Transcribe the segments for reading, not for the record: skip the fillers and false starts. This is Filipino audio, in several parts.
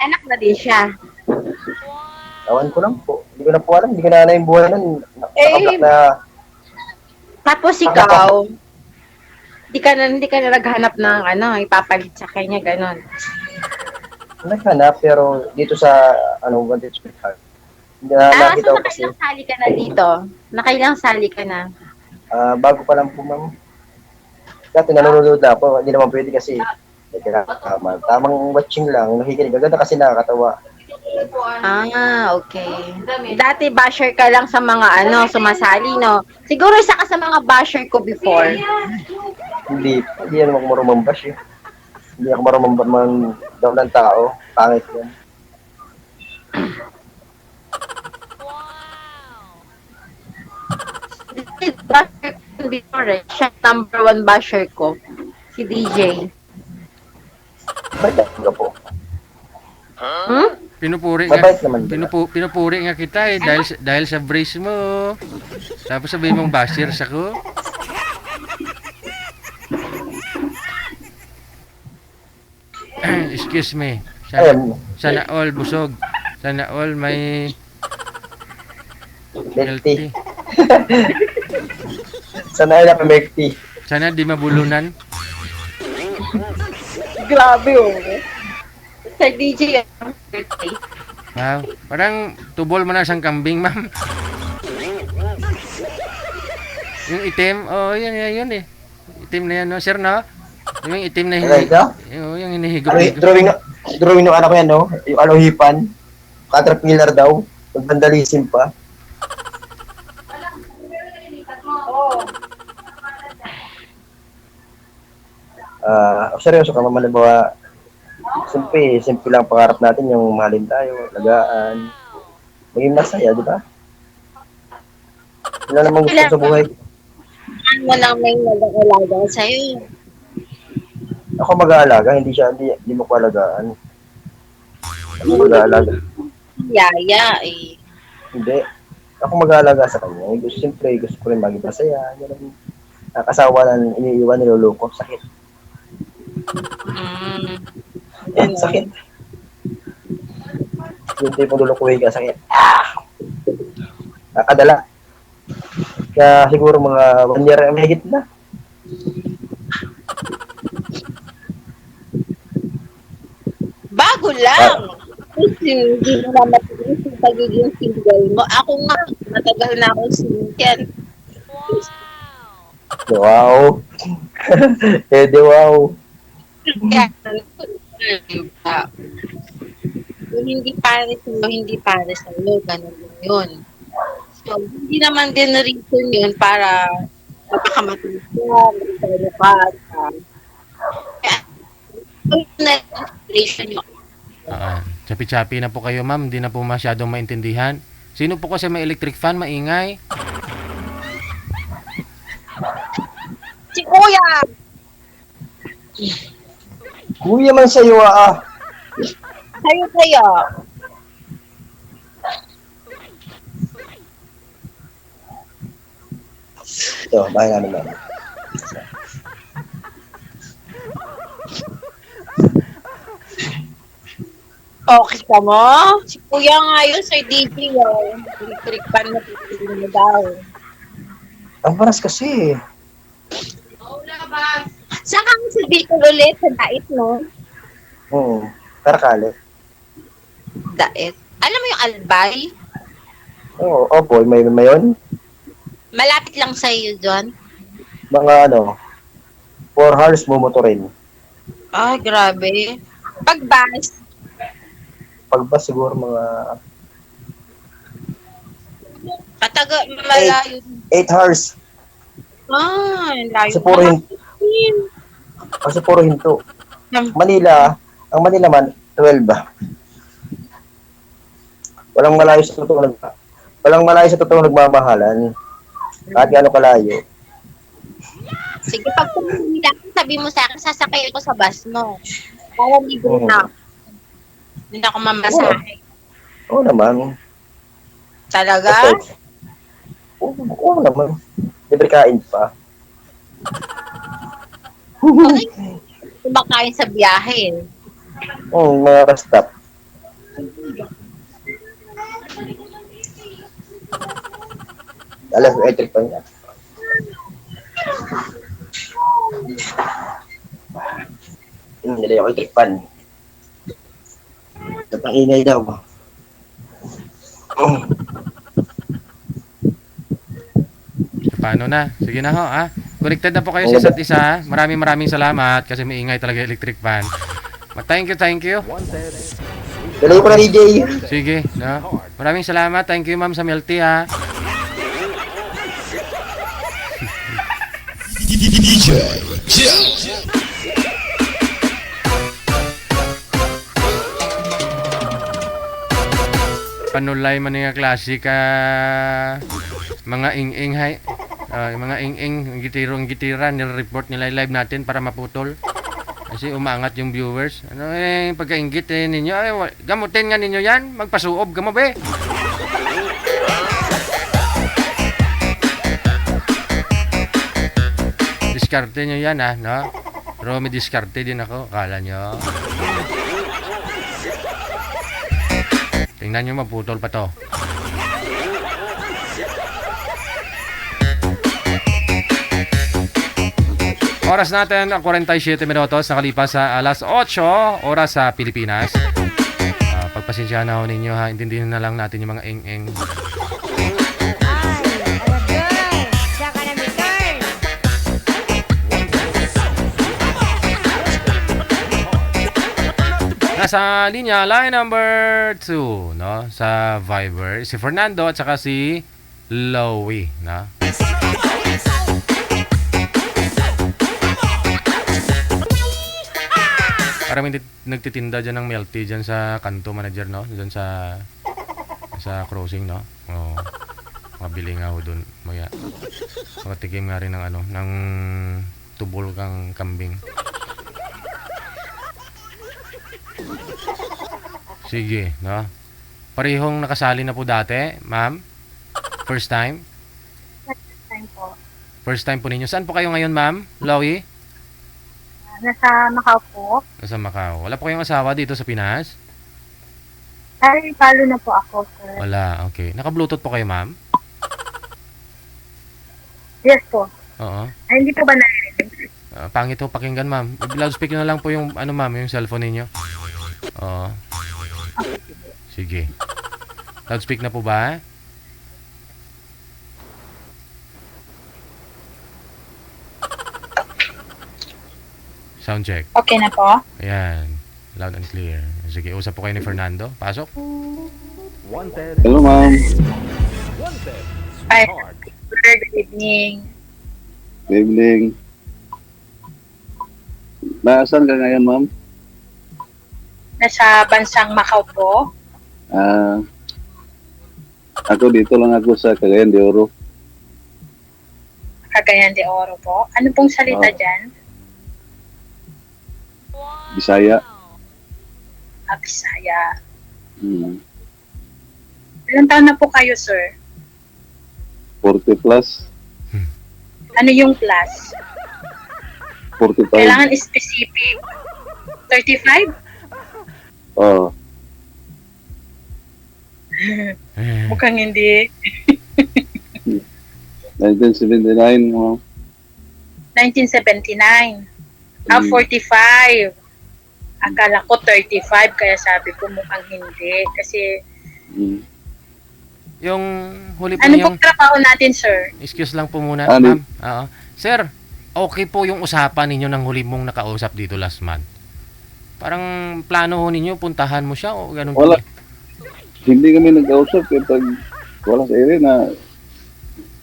anak na din siya. Awan ko lang po. Hindi ko na po alam. Hindi ko na alam yung buhay nun. Nakablock Eh, na. tapos Nakablock ikaw, hindi ka na naghanap ng ipapalit sa kanya, ganon. naghanap pero dito sa Vantage Hospital. Hindi na So nakita ko kasi nakailang sali ka na dito? Nakailang sali ka na? bago pa lang po ma'am. Dati nanonood na ako. Hindi naman pwede kasi tamang watching lang. Nakikinig. Ganda kasi nakakatawa. Okay. Dati basher ka lang sa mga sumasali, no? Siguro isa ka sa mga basher ko before. Hindi yan ako marunong bash eh. Hindi ako marunong man daw ng tao. Pangit yan. Basher ko before eh. Siya number one basher ko. Si DJ. Ba't ka po? Hmm? Mabait naman ba? Pinupuri nga kita eh dahil sa brace mo. Tapos sabihin mong basher sa ko. Excuse me. Sana all busog. Sana all may Milk tea. healthy. Sana ay na milk tea. Sana di mabulunan. Grabe oh. Sa DJ ang birthday. Wow. Parang tubol mo na sang kambing, ma'am. Yung itim, yun eh. Itim na yan, no? Sir, no? Yung itim na yung hinihigop. Drawing ng anak ko yan, no? Yung hipan. Caterpillar daw. Vandalism pa. Seryoso ka, mamalibawa. Simple lang pangarap natin yung mahalin tayo, alagaan. Maging masaya, di ba? Wala namang gusto sa buhay. Ano lang may nag-alaga sa'yo? Ako mag-aalaga, hindi mo ko alagaan. Ako mag-aalaga. Yaya eh. Hindi. Ako mag-aalaga sa kanya. Siyempre, gusto ko rin maging masaya. Yan ang kasawa na iniiwan, niluloko, sakit. Sakit. Yung tipong lulukuhin ka, sakit. Nakadala. Kaya siguro mga 1 year ang higit na. Bago lang. Hindi mo na matilis yung pagiging single mo. Ako nga, matagal na akong single. Wow. Wow. Kung hindi para sa'yo, ganun yun. So, hindi naman din reason yun para mapakamatulog ka, magkano ka. Kaya, na inspiration yun. Chapi-chapi na po kayo, ma'am. Hindi na po masyadong maintindihan. Sino po kasi may electric fan, maingay? Si Kuya! Kuya man sa'yo Sa'yo kaya? Ito, bahay namin na. Okay ka mo? Si Kuya nga yun, Sir DJ yun. Electric fan na pipili mo daw. Ang paras kasi. Saan ka sa Bicol ulit? Sa Dait, no? Karakali. Dait. Alam mo yung Albay? Opo, may yun. Malapit lang sa iyo doon. Mga 4 hours mo motorin. Ay, grabe. Pag bus, Pagbas siguro mga malayo. 8 hours. Layo. Kasi puro hinto. Manila, ang Manila man, 12 ba? Walang malayo sa totoong nagmamahalan. Kahit gaano kalayo. Sige, pag pumili sabi mo sa akin, sasakay ako sa bus mo. Para libre na ako. Hindi na ako mamasahe. Oo naman. Talaga? Oo naman. Libre kain pa. Kumakain sa biyahe. Mga rest stop. Alam ko, electric fan niya. Nilay ako electric fan. Napangingay daw. Paano na? Sige na ho, ah. Connected na po kayo sa isa't isa. Maraming salamat kasi may ingay talaga yung electric fan. Thank you. Dalawa ko na DJ. Sige, no? Maraming salamat. Thank you, ma'am, sa Melty, ha. Panulay man nga klase ka mga ing-ing hay. Mga ing-ing gitira nire-report nila live natin para maputol. Kasi umangat yung viewers. Ano pagkainggit ninyo, gamutin nga ninyo yan. Magpasuob ka mo, be. Diskarte nyo yan, no? Pero may diskarte din ako. Akala nyo. Tingnan nyo, maputol pa to. Oras natin ang 47 minutos nakalipas sa alas 8 oras sa Pilipinas. Pagpasensyahan na ho ninyo, ha. Intindihin na lang natin yung mga ing-ing. Nasa linya, line number 2, no? Sa Viber, si Fernando at saka si Lowy, no? Parang may nagtitinda dyan ng Melty dyan sa kanto manager, no? Dyan sa crossing, no? Oh, mabili nga ho dun. Matikim nga rin ng ng tubol kang kambing. Sige, no? Parehong nakasali na po dati, ma'am? First time? First time po. First time po ninyo. Saan po kayo ngayon, ma'am? Lowy? Nasa Macau po. Nasa Macau. Wala po kayong asawa dito sa Pinas? Ay, palo na po ako, sir. Wala, okay. Naka-Bluetooth po kayo, ma'am? Yes po. Oo. Ay, hindi po ba narinig? Pangit ho pakinggan, ma'am. Loudspeak na lang po yung, ma'am, yung cellphone ninyo. Oo. Sige. Loudspeak na po ba? Sound check. Okay na po. Ayan. Loud and clear. Sige, usap po kayo ni Fernando. Pasok. Hello, ma'am. Ay, sir, good evening. Good evening. Nasaan ka ngayon, ma'am? Nasa bansang Macau po. Ako dito lang ako sa Cagayan de Oro. Cagayan de Oro po. Ano pong salita dyan? Bisaya. Bisaya. Hmm. Ilang taon na po kayo, sir? 40 plus. Ano yung plus? 45. Kailangan specific. 35? Oh, Mukhang hindi. 1979, ma'am. 1979. 45. Akala ko 35, kaya sabi ko mukhang hindi. Kasi, Hmm. Yung huli po ano yung... pong trabaho natin, sir? Excuse lang po muna, Ano? ma'am. Oo. Sir, okay po yung usapan ninyo ng huli mong nakausap dito last month. Parang plano ho ninyo, puntahan mo siya o ganun Wala. po? Hindi kami nag-ausap pag wala sa ere na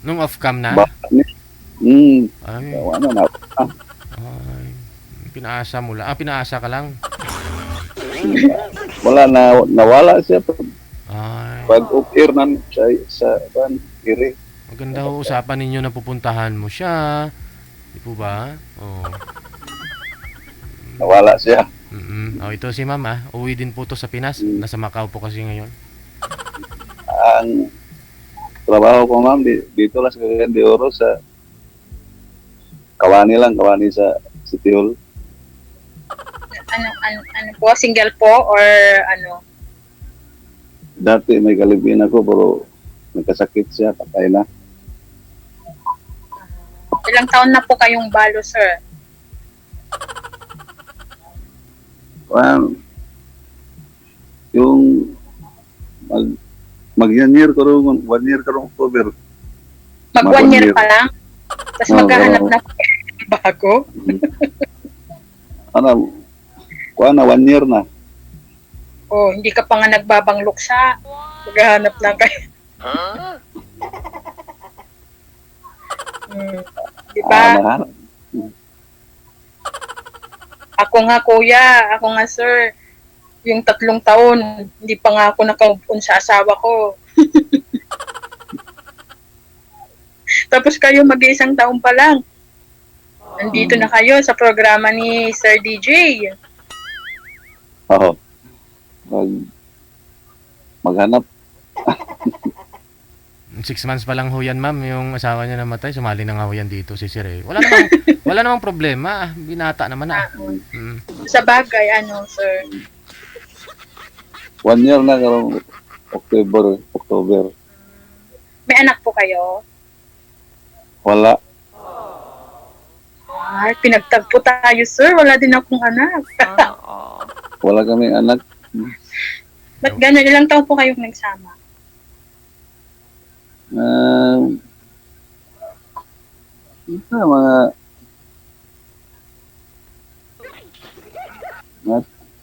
Nung off-cam na? bata niya. Ay, Ano na. ay, pinaasa mo lang. Pinaasa ka lang. Wala na, nawala siya Ay, pag off-air na sa ere. maganda ho usapan ninyo na pupuntahan mo siya. Di po ba? Oo. Nawala siya. Oh, ito si ma'am, uwi din po to sa Pinas. Nasa Macau po kasi ngayon. Ang trabaho ko, ma'am, dito lang sa Cagayan de Oro sa Kawani sa City Hall. Ano po? Single po or ano? Dati may kalibin ako pero nagkasakit siya, patay na. Ilang taon na po kayong balo, sir? Yung mag 1 year karong 1 year karong October. Mag Mag 1 year 1 year. pa lang? Tapos Oo, maghahanap oo. na po kayo ng bago? Ano, kuha na 1 year na. O, hindi ka pa nga nagbabang luksa. Maghahanap lang kayo. Di ba? Nahanap. Ako nga kuya, ako nga sir, yung 3 taon, hindi pa nga ako naka-move-on sa asawa ko. Tapos kayo mag-1 taon pa lang. Nandito na kayo sa programa ni Sir DJ. Oo. Maghanap. 6 months pa lang ho yan, ma'am, yung asawa niya namatay, sumali na nga ho yan dito si Sir eh. Wala namang problema, binata naman ah. Sa bagay, ano, sir, 1 year na karong October. may anak po kayo? Wala. Ay, pinagtagpo tayo, sir. Wala din akong anak. Wala kaming anak. Ba't gano'n? Ilang taon po kayong nagsama? Mga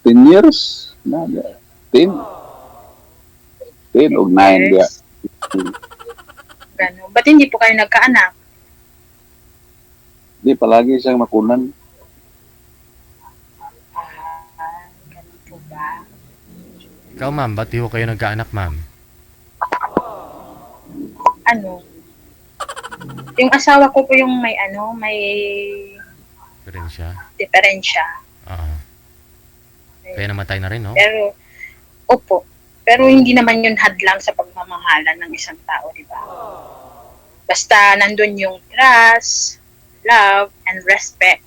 10 years. 10 o 9 dia. Gano'n. Ba't hindi po kayo nagkaanak? Di palagi siyang makunan. Ganun po ba? Ikaw, ma'am, ba't di ho kayo nagkaanak, ma'am? Ano? Yung asawa ko po yung may Diferensya. diferensya. Oo. Kaya namatay na rin, no? Pero, opo. Pero hindi naman yun hadlang sa pagmamahalan ng isang tao, di ba? Basta nandun yung trust, love, and respect.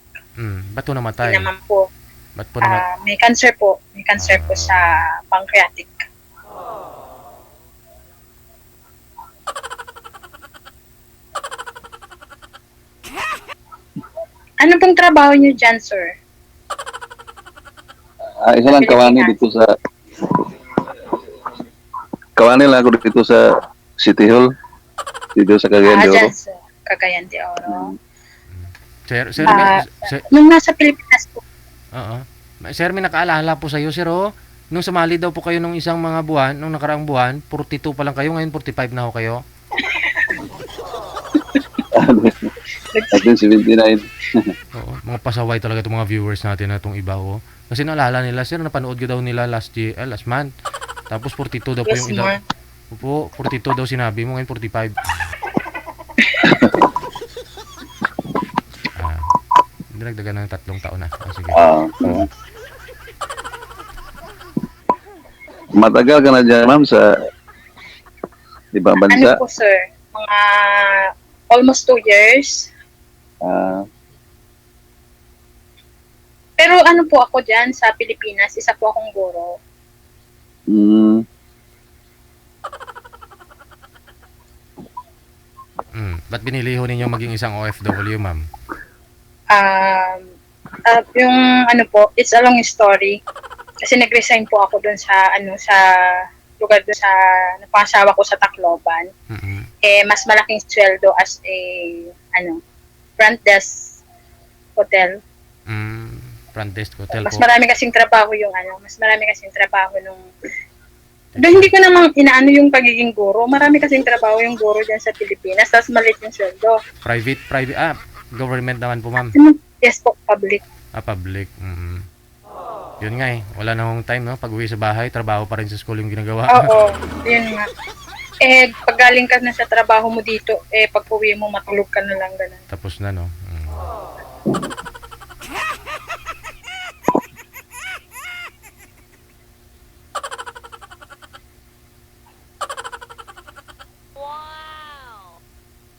Ba't ho Hindi namatay? naman po. Ba't po namatay? May cancer po. May cancer po sa pancreatic. Ano pong trabaho niyo dyan, sir? Isa lang kawani dito sa kawani lang ako dito sa City Hall. Dito sa Cagayan de Oro. Dyan sa Cagayan de Oro. Sir, Nung nasa Pilipinas po, oo. Sir, may nakaalala po sa iyo, sir, oh. Nung sumali daw po kayo nung isang mga buwan, nung nakaraang buwan, 42 pa lang kayo, ngayon 45 na ho kayo. Atin 79. Oo, mga pasaway talaga itong mga viewers natin na itong iba, oh. Kasi naalala nila, sir, napanood ko daw nila last month. Tapos 42 daw po yes, yung edad. ma'am. Opo, 42 daw sinabi mo, ngayon 45. Dinagdagan ng 3 taon na. Sige. Matagal ka na dyan, ma'am, sa ibang bansa. Ano po, sir? Mga almost 2 years. Pero ano po ako dyan sa Pilipinas, isa po akong guro. Ba't binili ho ninyo maging isang OFW, ma'am? Yung ano po, it's a long story. Kasi nag-resign po ako dun sa sa lugar dun sa napangasawa ko sa Tacloban. Mas malaking sweldo as a front desk hotel. Front desk hotel Mas po. marami kasing trabaho nung doon hindi ko namang inaano yung pagiging guro. Marami kasing trabaho yung guro dyan sa Pilipinas, tapos maliit yung sweldo. Private, government naman po, ma'am. Yes po, public. Public. Yun nga eh, wala na hong time, no? Pag uwi sa bahay, trabaho pa rin sa school yung ginagawa. Oo, yun nga. Pag galing ka na sa trabaho mo dito, pag uwi mo, matulog ka na lang ganun. Tapos na, no?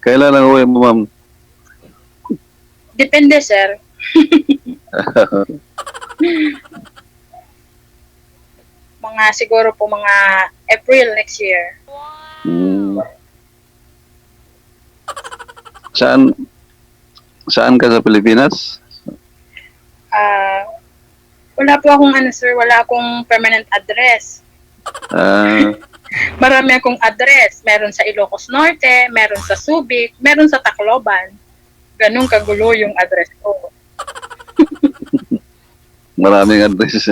Kailan ang uwi mo, ma'am? Depende, sir. Siguro po mga April next year. Saan Saan ka sa Pilipinas? Wala po akong ano sir, wala akong permanent address. Ah, Marami akong address. Meron sa Ilocos Norte, meron sa Subic, meron sa Tacloban. Ganun kagulo yung address ko. maraming address.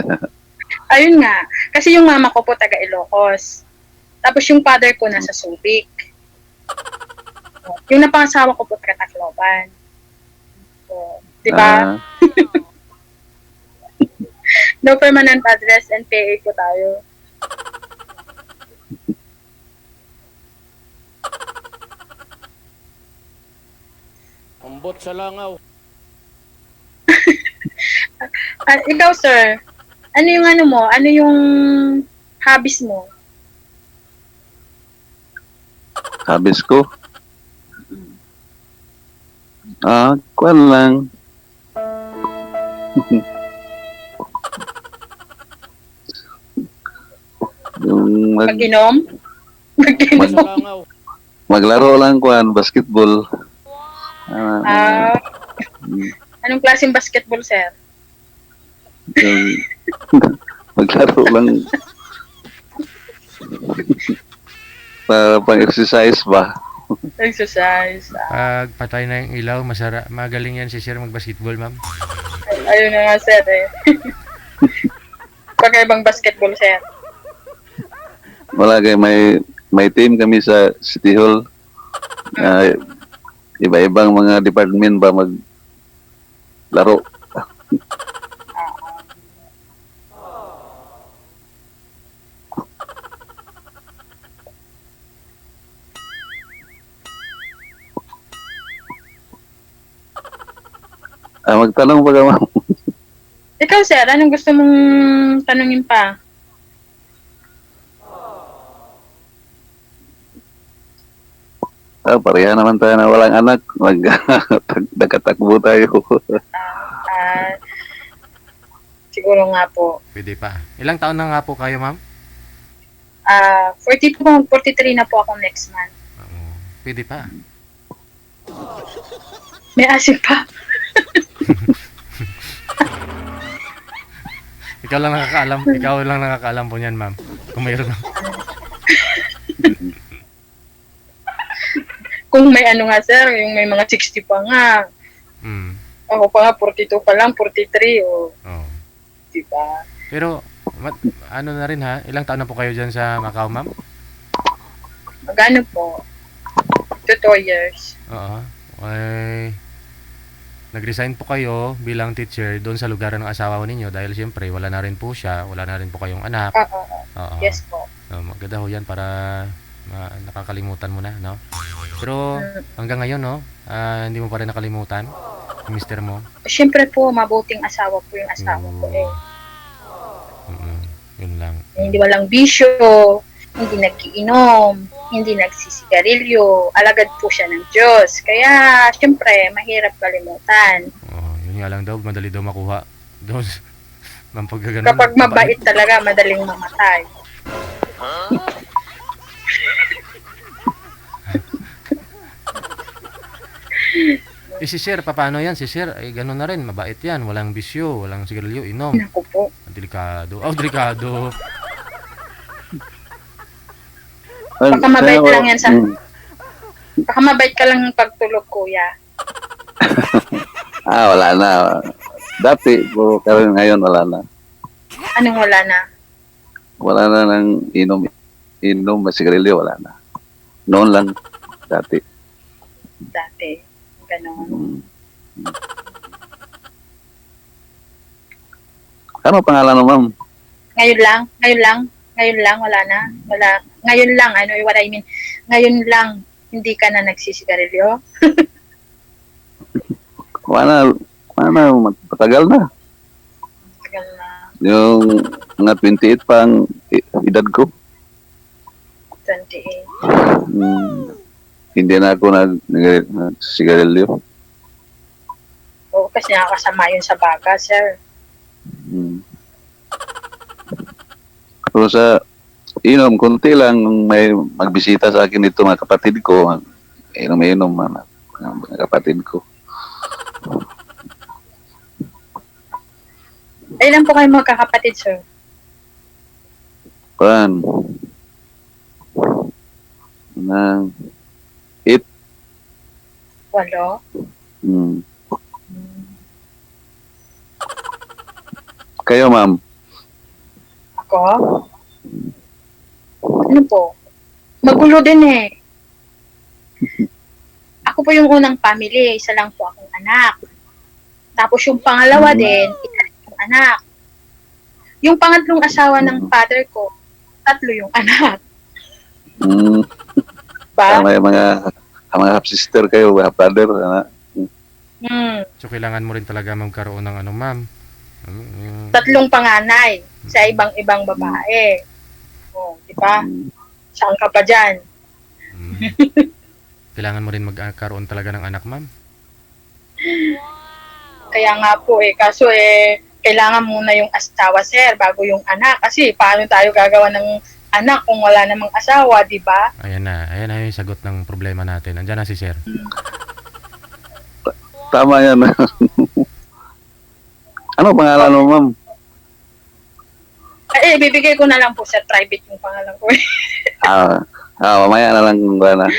Ayun nga, kasi yung mama ko po taga Ilocos. Tapos yung father ko nasa Subic. Yung napangasawa ko po taga Tacloban. So, di ba? Ah, No permanent address and PA po tayo. Ambot sa langaw. Ikaw sir, ano yung ano mo? Ano yung hobbies mo? habis ko. Kuwan lang. Yung Mag-inom? Mag-inom? langaw. maglaro lang kuwan, basketball. Ah, Anong klaseng basketball sir? yung, maglaro lang para pang-exercise ba? Exercise. Pag patay na yung ilaw, magaling yan si Sir mag-basketball, ma'am. Ayun na nga sir eh. Pagkaibang basketball sir. Wala kay may team kami sa City Hall. Iba-ibang mga department ba maglaro. Magtanong ba ka, ma'am? Ikaw sir, anong gusto mong tanungin pa? Pareha naman tayo na walang anak. Nagkatakbo tayo. Ah, siguro nga po. Pwede pa. Ilang taon na nga po kayo, ma'am? 42, 43 na po ako next month. Oo. Pwede pa. May asim pa. Ikaw lang nakakaalam po niyan, ma'am. Kung mayroon na. Kung may ano nga sir, yung may mga 60 pa nga. Mm. Ako pa nga, 42 pa lang, 43. O, Oo. diba? Pero, ano na rin ha? Ilang taon na po kayo dyan sa Macau, ma'am? Magano po? 2 years. Oo. Okay. Nag-resign po kayo bilang teacher doon sa lugar ng asawa ninyo dahil siyempre wala na rin po siya, wala na rin po kayong anak. Oo. Oo. Yes po. Maganda ho yan para nakakalimutan mo na, no? Pero hanggang ngayon, no? Hindi mo pa rin nakalimutan yung mister mo. Siyempre po, mabuting asawa po yung asawa ko eh. Yun lang. Hindi walang bisyo, hindi nagkiinom, hindi nagsisigarilyo, alagad po siya ng Diyos. Kaya, siyempre, mahirap kalimutan. Yun nga lang daw, madali daw makuha. Doon, mampagaganon. Kapag mabait talaga, madaling mamatay. Si Sir, paano yan? Si Sir, ay gano'n na rin, mabait yan. Walang bisyo, walang sigarilyo, inom. Naku po. Delikado. Delikado. Baka mabait lang yan sa... Baka mabait ka lang ng pagtulog, kuya. Wala na. Dati, pero ngayon wala na. Anong wala na? Wala na ng inom, sigarilyo, wala na. Noon lang, dati. Dati. Ganon. Ano pangalan mo, ma'am? Ngayon lang, wala na. Ngayon lang, what I mean, ngayon lang, hindi ka na nagsisigarilyo. Wala, matagal na. Tagal na, Yung mga 28 pang edad ko. 28. Hindi na ako nagsigarilyo. Oo, kasi nakakasama yun sa baga, sir. Pero sa inom, konti lang nung may magbisita sa akin dito mga kapatid ko. Inom-inom mga kapatid ko. Ilan po kayo magkakapatid, sir? Kuan. Nang 8? hmm. Kayo, ma'am. Ako? Ano po? Magulo din eh. Ako po yung unang family, isa lang po akong anak. Tapos yung pangalawa din, isa yung anak. Yung pangatlong asawa ng father ko, 3 yung anak. Hmm. Ba? Mga half-sister kayo, half-brother. So, kailangan mo rin talaga magkaroon ng ano, ma'am. 3 panganay sa ibang-ibang babae. Oh, di ba? Saan ka pa dyan? Mm. Kailangan mo rin magkaroon talaga ng anak, ma'am. Kaya nga po kaso kailangan muna yung asawa, sir, bago yung anak. Kasi paano tayo gagawa ng anak kung wala namang asawa, di ba? Ayan na yung sagot ng problema natin. Andiyan na si sir. Tama yan. Ano pangalan mo, ma'am? Bibigay ko na lang po, sir, private yung pangalan ko. Mamaya na lang kung na.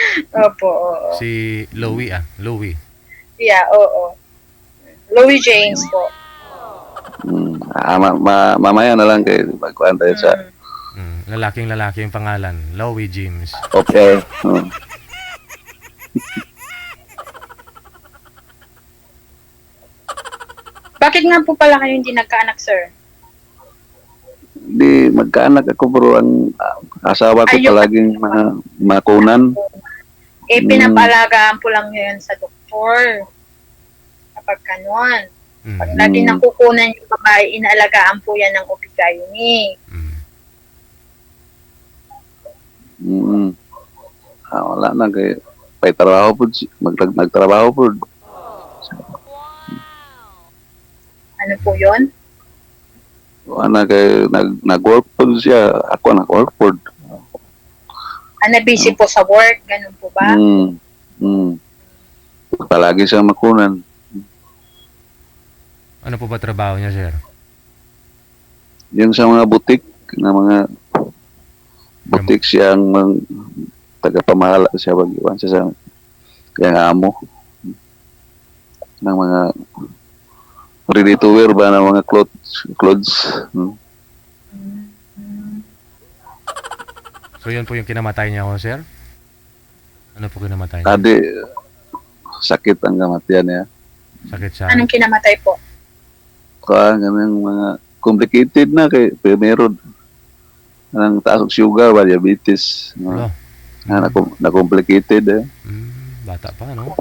Opo, oo. Si Louie Louie. Yeah, oo. Louis James po. Mamaya na lang kayo magkuhan tayo sa... Lalaking yung pangalan. Louie James. Okay. Bakit nga po pala kayo hindi nagkaanak, sir? Di magkaanak ako bro, ang asawa ko Ayun. palaging makunan. Pinapalagaan po lang yun sa doktor. Kapag kanon. Pag lagi Mm. nakukunan yung babae, inaalagaan po yan ng OB-GYN. Wala na kay pay trabaho po nagtrabaho po. Ano po yun? Wala kay nag-work po siya, ako nag-work po. Busy po sa work, ganun po ba? Palagi siyang makunan. Ano po ba trabaho niya, sir? Yung sa mga butik na mga butik siyang tagapamahala siya pag-iwan siya sa yung amo ng mga ready to wear ba ng mga clothes. So, yun po yung kinamatay niya ako, sir? Ano po kinamatay niya? Tadi sakit ang kamatian niya. Sakit sa... Anong kinamatay po? Kaya ganun mga complicated na kay meron ng taas ng sugar ba diabetes. Wala. Na complicated Bata pa, no?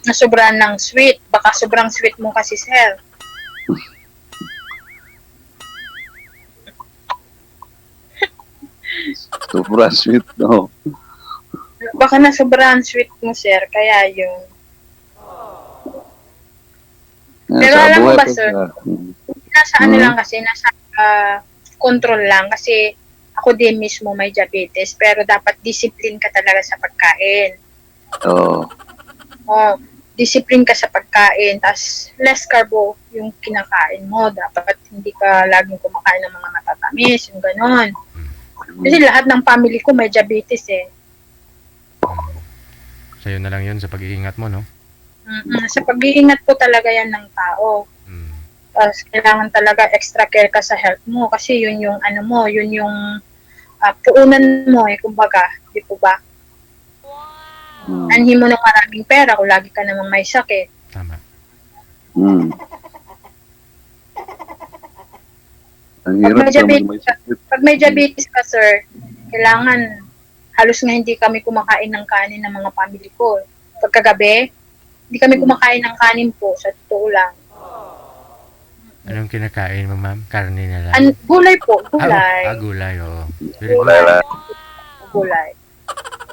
Nasobrahan ng sweet. Baka sobrang sweet mo kasi, sir. Super sweet, no. Baka nasobrahan sweet mo, sir. Kaya yun. Pero Sa alam mo buhay ba, ko sir? na. Nasa ano lang kasi, nasa control lang. Kasi ako din mismo may diabetes. Pero dapat discipline ka talaga sa pagkain. Oo. Discipline ka sa pagkain. Tapos less carbo yung kinakain mo. Dapat hindi ka laging kumakain ng mga matatamis. Yung ganon. Kasi lahat ng family ko may diabetes eh. Sa'yo na lang yun sa pag-iingat mo, no? Sa pag-iingat po talaga yan ng tao. Tapos kailangan talaga extra care ka sa health mo kasi yun yung ano mo, yun yung puunan mo kumbaga, di po ba? Anhin mo ng maraming pera kung lagi ka namang may sakit. Tama. Ang hirap Pag may diabetes ka, sir, kailangan halos nga hindi kami kumakain ng kanin ng mga family ko. Pagkagabi, hindi kami kumakain ng kanin po, sa totoo lang. Anong kinakain mo, ma'am? Karne na lang? Gulay po, gulay. Gulay, oo. Very good. Gulay.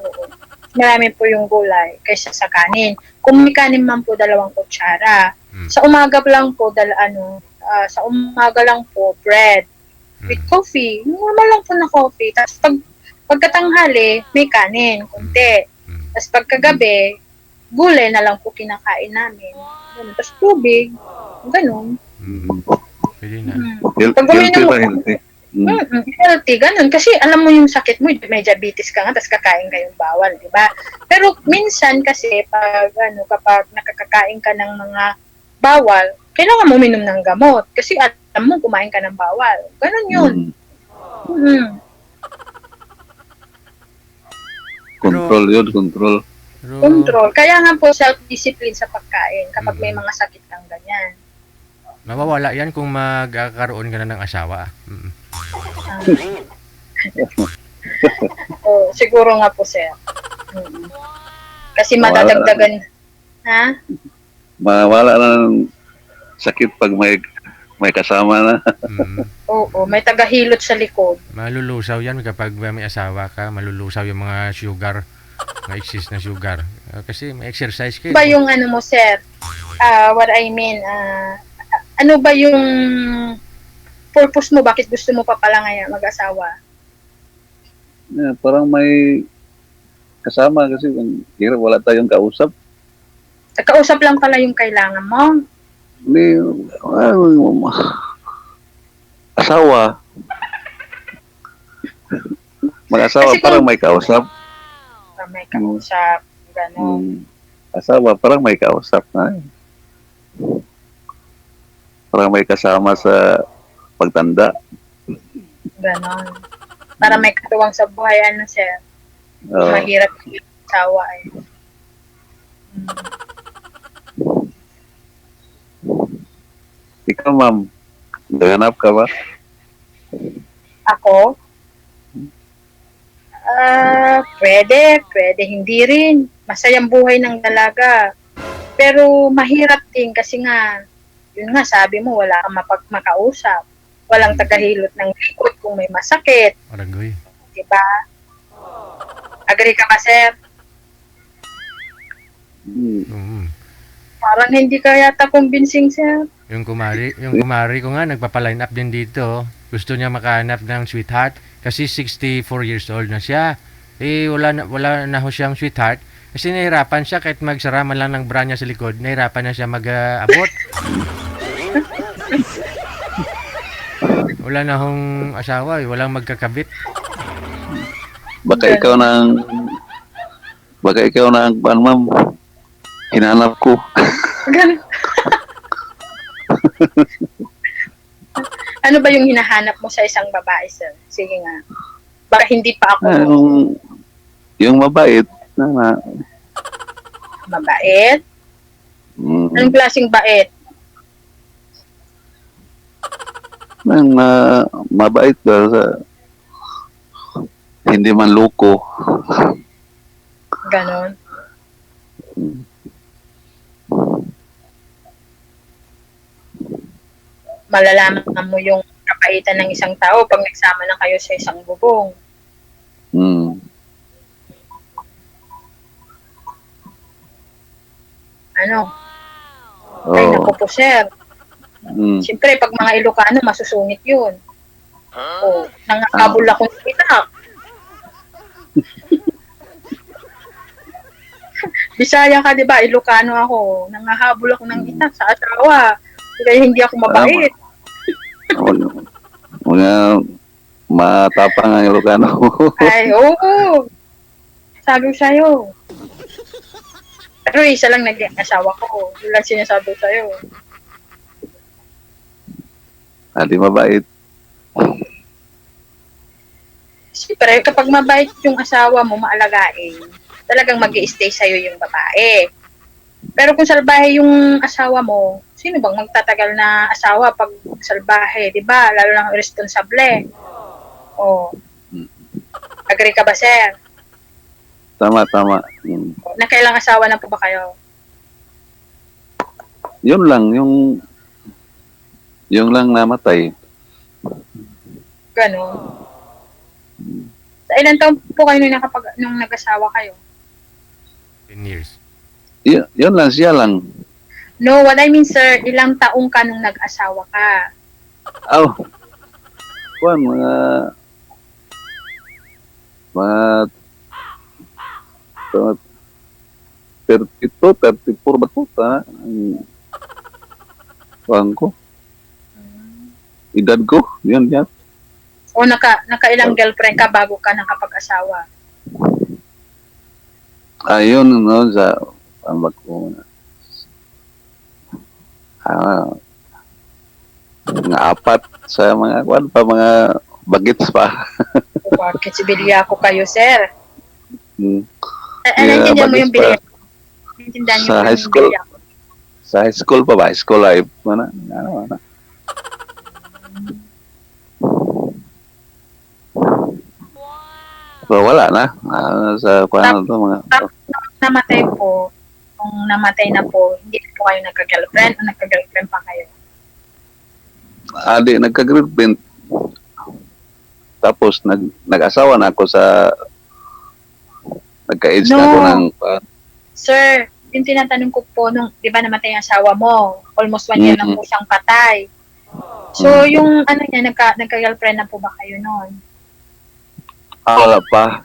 Oo. Marami po yung gulay kaysa sa kanin. Kung may kanin man po, 2 kutsara. Sa umaga lang po, sa umaga lang po, bread with coffee. Normal lang po na coffee. Tapos pagkatanghali, may kanin, konti. Tapos pagkagabi, gulay na lang po kinakain namin. Ganun. Tapos tubig, ganun. Pwede na. Mm. Pag Healthy uminom ba? mo, Healthy. Mm. healthy, ganun. Kasi alam mo yung sakit mo, may diabetes ka nga, tapos kakain ka yung bawal, di ba? Pero minsan kasi, kapag nakakakain ka ng mga bawal, kailangan mo uminom ng gamot. Kasi alam mo, kumain ka ng bawal. Ganun yun. Mm. Control yun, control. Pero, Control. Kaya nga po, self-discipline sa pagkain kapag may mga sakit kang ganyan. mawawala yan kung magkakaroon ka na ng asawa. Siguro nga po, sir. Mm. Kasi Wala. madadagdagan. Ha? Mawala na ng sakit pag may kasama na. Oo, may tagahilot sa likod. Malulusaw yan kapag may asawa ka, malulusaw yung mga sugar, mga excess na sugar. Kasi may exercise ka. Ba yung ano mo, sir? What I mean, ano ba yung purpose mo? Bakit gusto mo pa pala ngayon mag-asawa? Parang may kasama kasi ang hirap, wala tayong kausap. Kausap lang pala yung kailangan mo. Hindi, asawa. Mag-asawa Kasi parang kung- may kausap. May kausap, gano'n. Asawa parang may kausap na. Parang may kasama sa pagtanda. Ganon. Para may katuwang sa buhay, ano, sir? Oo. Mahirap yung asawa, eh. Ikaw, ma'am, naghanap ka ba? Ako? Pwede, hindi rin. Masayang buhay ng dalaga. Pero mahirap din kasi nga, yun nga, sabi mo, wala kang makausap. Walang tagahilot ng likod kung may masakit. Aragoy. Diba? Agree ka ba, sir? Parang hindi ka yata convincing, sir. Yung kumari ko nga nagpapa-line up din dito. Gusto niya makahanap ng sweetheart kasi 64 years old na siya. Wala na ho siyang sweetheart kasi nahirapan siya kahit magsara man lang ng bra niya sa likod, nahirapan na siya mag-abot. Wala na hong asawa, walang magkakabit. Baka ikaw na ang ma'am, hinanap ko. Ganun. Ano ba yung hinahanap mo sa isang babae, sir? Sige nga. Baka hindi pa ako Yung mabait na mabait. mm, Anong klaseng bait? mabait ba sa hindi man loko. Ganon. Malalaman mo yung kapaitan ng isang tao pag nagsama na kayo sa isang bubong. Mm. Ano? Ay, naku po, sir. Mm. Siyempre, pag mga Ilocano, masusungit yun. Oh, nangakabol ako ng itak. Bisaya ka, di ba? Ilocano ako. Nangahabol ako ng itak sa asawa. Kaya hindi ako mabait. Mga matapang ang Ilocano. Ay, oo. Sabi ko sa'yo. Pero isa lang naging asawa ko. Yun lang sinasabi ko sa'yo. Di mabait. Siyempre, kapag mabait yung asawa mo, maalagain, talagang mag-i-stay sa'yo yung babae. Pero kung salbahe yung asawa mo, sino bang magtatagal na asawa pag salbahe, di ba? Lalo na irresponsable. Oh. Agree ka ba, sir? Tama. Mm. Nakailang asawa na po ba kayo? Yun lang, yung lang namatay. Ganon. Sa ilang taon po kayo nung nag-asawa kayo? 10 years. Yun lang, siya lang. No, what I mean, sir, ilang taong ka nung nag-asawa ka? Mga 32, 34 ba ito? Ang kuhaan ko. Edad ko, yun yan. O nakailang girlfriend ka bago ka nakapag-asawa? Ayun, no, sa ano ko mga apat sa mga kuan pa mga bagets pa. O bakit sibilya ko kayo, sir? Hmm. Naintindihan mo bagets yung pa. bilya? Naintindihan niyo Sa yung high school. bilya ko? Sa high school pa ba? High school life. Ano. So, wala na. Sa paano to mga Namatay po, kung namatay na po, hindi po kayo nagka-girlfriend o nagka-girlfriend pa kayo? adi nagka-girlfriend. Tapos nag-asawa na ako sa nagka-age na ako No. ng Sir, yung tinatanong ko po, nung, di ba namatay ang asawa mo, almost 1 year na po siyang patay. So, yung ano niya, nagka-girlfriend na po ba kayo noon? wala pa.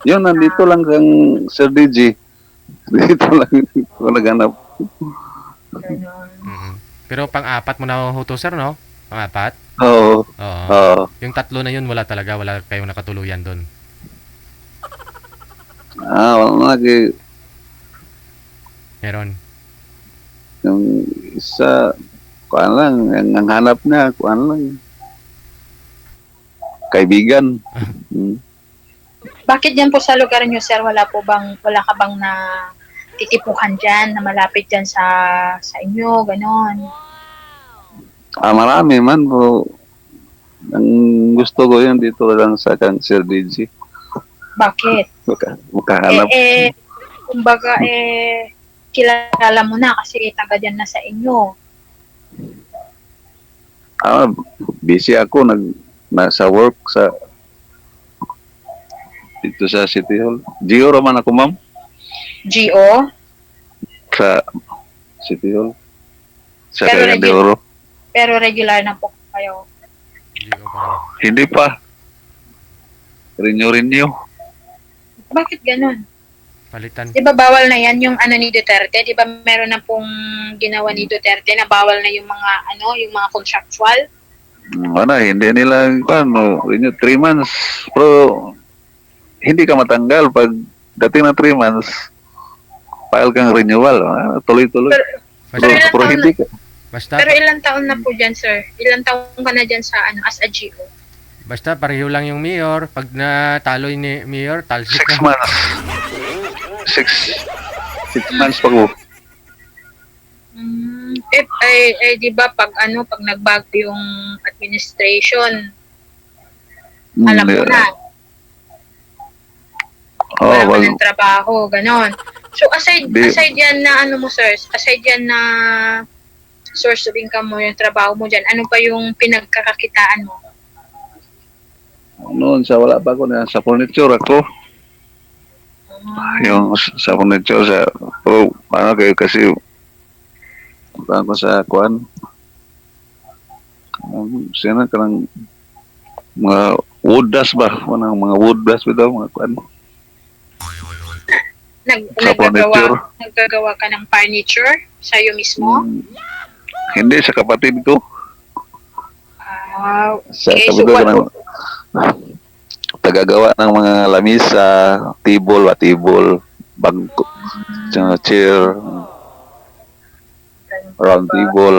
Yun, nandito lang kang Sir DJ. Dito lang ako naghanap. Ganon. Mhm. Pero pang-apat mo na ho to, sir, no? Pang-apat? Oo. Oo. Oo. Yung tatlo na yun, wala talaga. Wala kayong nakatuluyan doon. Wala lagi. Meron. Yung isa, kuan lang, ang hanap niya, kuan lang. Kaibigan. Bakit yan po sa lugar niyo, sir, wala ka bang na titipuhan dyan, na malapit dyan sa inyo, ganon? Marami man po. Ang gusto ko yun dito lang sa kang Sir DJ. Bakit? Makahanap. Kumbaga, kilala mo na kasi taga dyan na sa inyo. Busy ako nasa work sa dito sa City Hall. Gio raman ako, ma'am, G.O.? sa City Hall. Sa Pero Cagayan de Oro. Pero regular na po kayo. GO pa rin. Hindi pa. Renew. Bakit ganon? Palitan. Di ba bawal na yan yung ano ni Duterte? Di ba meron na pong ginawa ni Duterte na bawal na yung mga contractual? Hindi nila, renew 3 months. Pero, hindi ka matanggal pag dating na 3 months, file kang renewal. Tuloy-tuloy. Basta, Pero hindi ka. Pero ilang taon na po dyan, sir? Ilang taon ka na dyan sa as a GO? basta pareho lang yung mayor. Pag natalo ni mayor, talsik 6 na. months. 6 months pa ko. Di ba pag nagbago yung administration, alam mo na, wala ka ng trabaho, ganon. So aside yan na aside yan na source of income mo, yung trabaho mo dyan, ano pa yung pinagkakakitaan mo? Noon sa wala pa ako sa furniture ako. Yung sa furniture kayo kasi ko sa kuan. Sino ka ng mga wood dust ba? Mga wood dust bitaw mga kuan. Naggagawa ka ng furniture sa'yo mismo? Hindi, sa kapatid ko. Wow. Sa Okay, kapatid ko ng tagagawa ng mga lamisa, table, bangko, chair, round table,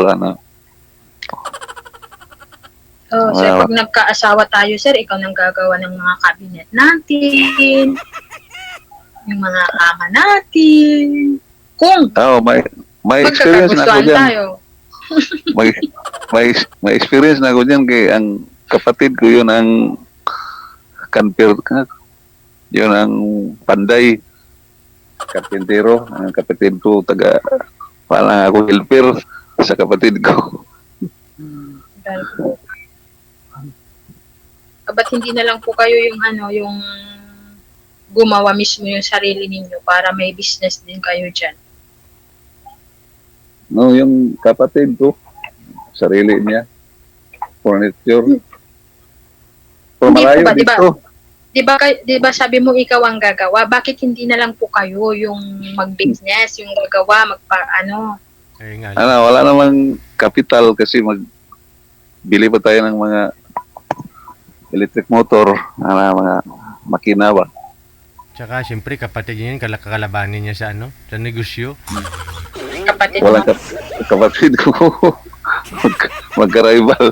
Sir, pag nagkaasawa tayo, sir, ikaw nang gagawa ng mga cabinet natin, yung mga kama natin. Kung may experience na ako magkakagustuhan dyan. tayo. may experience na ako dyan kay ang kapatid ko yun ang yun ang panday karpintero. Ang kapatid ko parang ako helper sa kapatid ko. Dahil po. Ba't hindi na lang po kayo yung gumawa mismo yung sarili ninyo para may business din kayo dyan? No, yung kapatid ko, sarili niya, furniture. Pero Hindi malayo po ba, dito. di ba sabi mo ikaw ang gagawa? Bakit hindi na lang po kayo yung mag-business, yung gagawa, ano? Eh nga. Wala namang kapital kasi magbili pa tayo ng mga electric motor, mga makina ba. Tsaka siyempre kapatid niya yun, kakalabanin niya sa ano, sa negosyo. Kapatid Wala mo, kapatid ko. Magka-rival.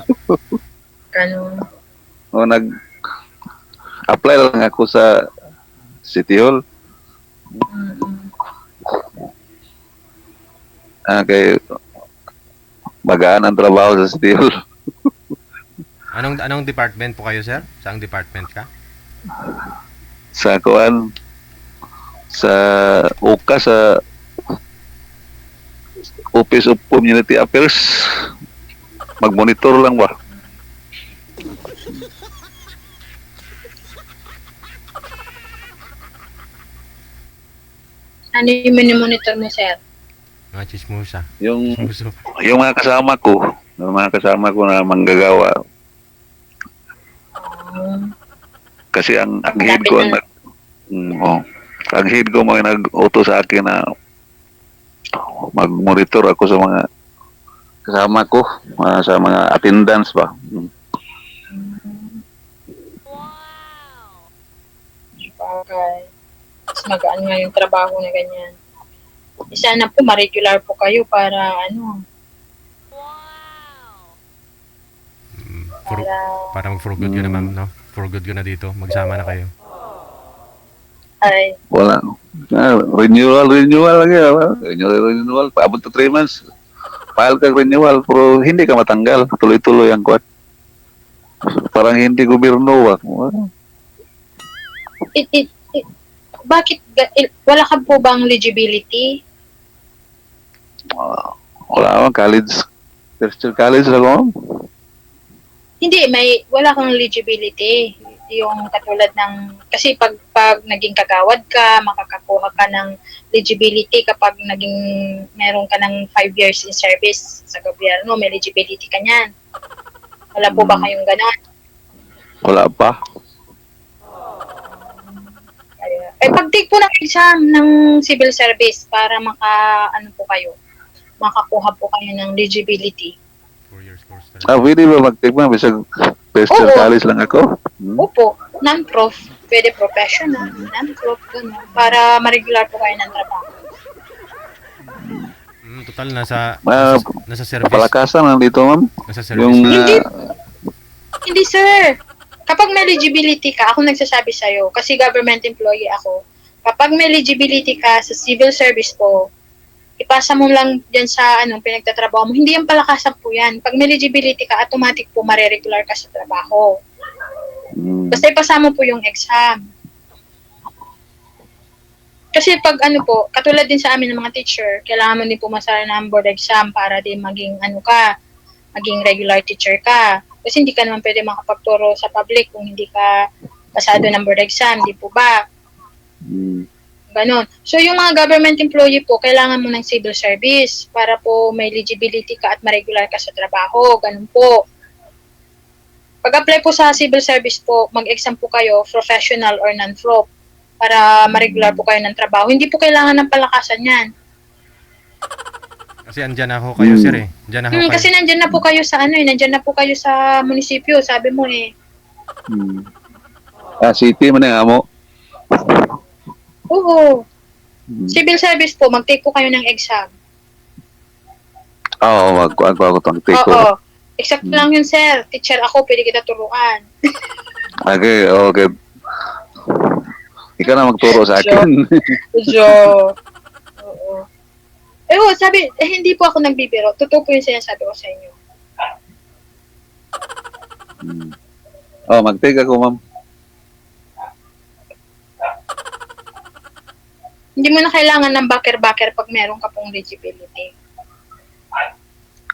ganun. O nag-apply lang ako sa City Hall. Mm-mm. Kay magaan ang trabaho sa City Hall. Anong department po kayo, sir? Saang department ka? Sa kuan, sa UKA, sa Office of Community Affairs. Mag-monitor lang ba? Ano yung monitor mo, sir? Mga chismosa. Yung Chismoso. yung mga kasama ko na manggagawa kasi ang head ko ang ang head ko mga nag-utos sa akin na mag-monitor ako sa mga kasama ko, sa mga attendance ba. Okay. Mas magaan nga yung trabaho na ganyan. Sana po ma-regular po kayo para ano, For, para para mag-for good yun na, ma'am, no? For good yun na dito. Magsama na kayo. ay, Wala. Renewal lang yan. Renewal. Paabot to 3 months. File ka renewal pero hindi ka matanggal. Tuloy-tuloy ang kuat. Parang hindi gobyerno ba. bakit wala ka po bang eligibility? Wala akong college. First year college lang ako. Hindi, wala kang eligibility. Yung katulad ng, kasi pag naging kagawad ka, makakakuha ka ng eligibility kapag meron ka ng 5 years in service sa gobyerno, may eligibility ka niyan. Wala po ba kayong ganon? Wala pa. Pag-take po ng exam ng civil service para makakuha po kayo ng eligibility. 4 years course talaga. Pwede ba mag-take mo? Bisag first year Oo. college lang ako. Opo, non-prof, pwede professional, non-prof, gano'n, para ma-regular po kayo ng trabaho. Total nasa Ah, nasa service. Palakasan nandito, ma'am. Nasa service. Yung Hindi, sir. Kapag may eligibility ka, ako nagsasabi sa'yo, kasi government employee ako, kapag may eligibility ka sa civil service po, ipasa mo lang dyan sa pinagtatrabaho mo. Hindi yung palakasan po yan. Pag may eligibility ka, automatic po mareregular ka sa trabaho. Basta ipasa mo po yung exam. Kasi pag katulad din sa amin ng mga teacher, kailangan mo din pumasa ng board exam para din maging regular teacher ka. Kasi hindi ka naman pwede makapagturo sa public kung hindi ka pasado ng board exam, di po ba? Ganon. So, yung mga government employee po, kailangan mo ng civil service para po may eligibility ka at ma-regular ka sa trabaho. Ganon po. Pag-apply po sa civil service po, mag-exam po kayo, professional or non-prof, para ma-regular po kayo ng trabaho. Hindi po kailangan ng palakasan yan. Kasi andyan ako kayo, sir, eh. Andyan ako kayo. Kasi nandyan na po kayo sa nandyan na po kayo sa munisipyo, sabi mo eh. city man ang amo. Oo. Civil service po, mag-take po kayo ng exam. Oo, magkuhan ko itong take ko. Oo. Except lang yun, sir. Teacher ako, pwede kita turuan. Okay. Ikaw na magturo sa akin. Jo. Oo. Hindi po ako nagbibiro. Totoo po yung sinasabi ko sa inyo. Mag-take ako, ma'am. Hindi mo na kailangan ng backer-backer pag meron ka pong eligibility.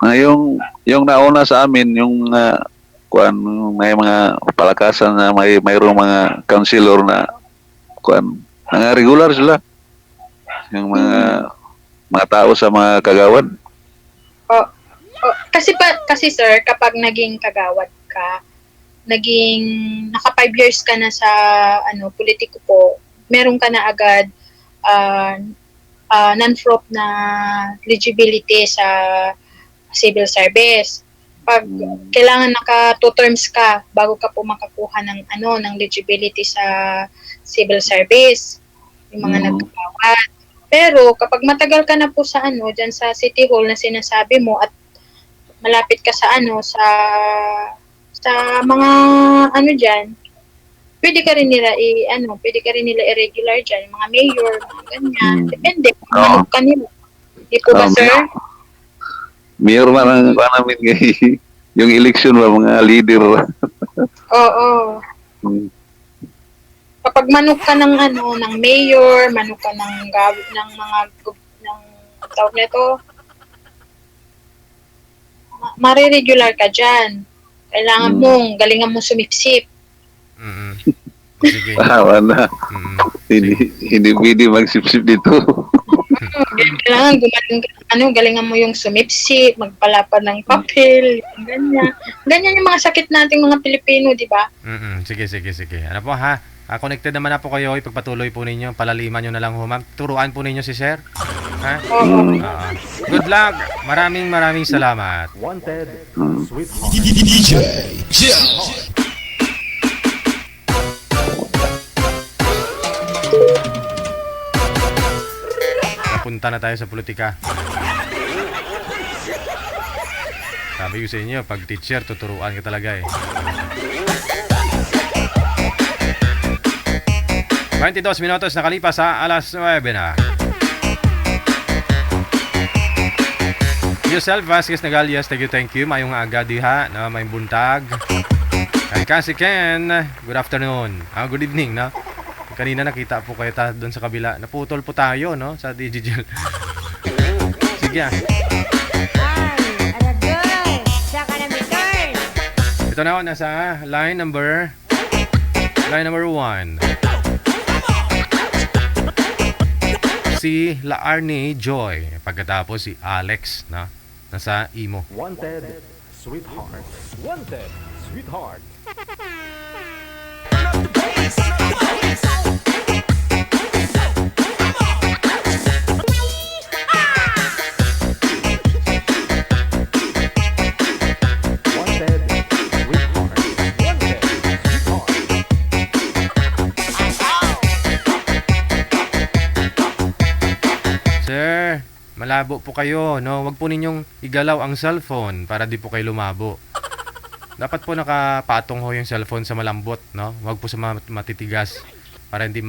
Yung nauna sa amin, yung may mga palakasan na mayroong mga counselor na mga regular sila. Yung mga tao sa mga kagawad. Kasi sir, kapag naging kagawad ka, naging naka 5 years ka na sa politiko po, meron ka na agad uh, non-prop na eligibility sa civil service. Pag kailangan naka 2 terms ka bago ka po makakuha ng ng eligibility sa civil service, yung mga nagkakawat. Pero kapag matagal ka na po sa diyan sa City Hall na sinasabi mo at malapit ka sa sa mga diyan, pwede ka rin nila irregular diyan, mga mayor, mga ganyan. Depende kung ano kanila. Di po ba, sir? Mayor man ang namin yung election ba, mga leader. Oo. Kapag manok ka ng ng mayor, manok ka ng tawag nito, mariregular ka dyan. Kailangan mong galingan mo sumipsip. Sige. Wala. Hindi pwede magsipsip dito. Kailangan galingan mo yung sumipsip, magpalapad ng papel, ganyan. Ganyan yung mga sakit nating mga Pilipino, di ba? Sige. Ano po ha? Connected naman na po kayo. Ipagpatuloy po ninyo. Palaliman nyo na lang ho, ma'am. Turuan po ninyo si sir. Ha? Good luck. Maraming salamat. Wanted, Sweetheart. Napunta na tayo sa politika. Sabi ko sa inyo, pag teacher, tuturuan ka talaga eh. 22 minutos nakalipas sa alas 9 na. Yourself, Vasquez Nagalias, thank you. Mayong aga diha na may buntag. Kay kasi Ken, good afternoon. Good evening, no? Kanina nakita po kayo doon sa kabila. Naputol po tayo, no? Sa digital. Sige ah. Ito na ako, nasa line number 1. Si Laarne Joy. Pagkatapos si Alex, no? Nasa Imo. Wanted, Sweetheart. Wanted, Sweetheart. Sir, malabo po kayo, no? Huwag po ninyong igalaw ang cellphone para di po kayo lumabo. Dapat po nakapatong ho yung cellphone sa malambot, no? Huwag po sa matitigas para hindi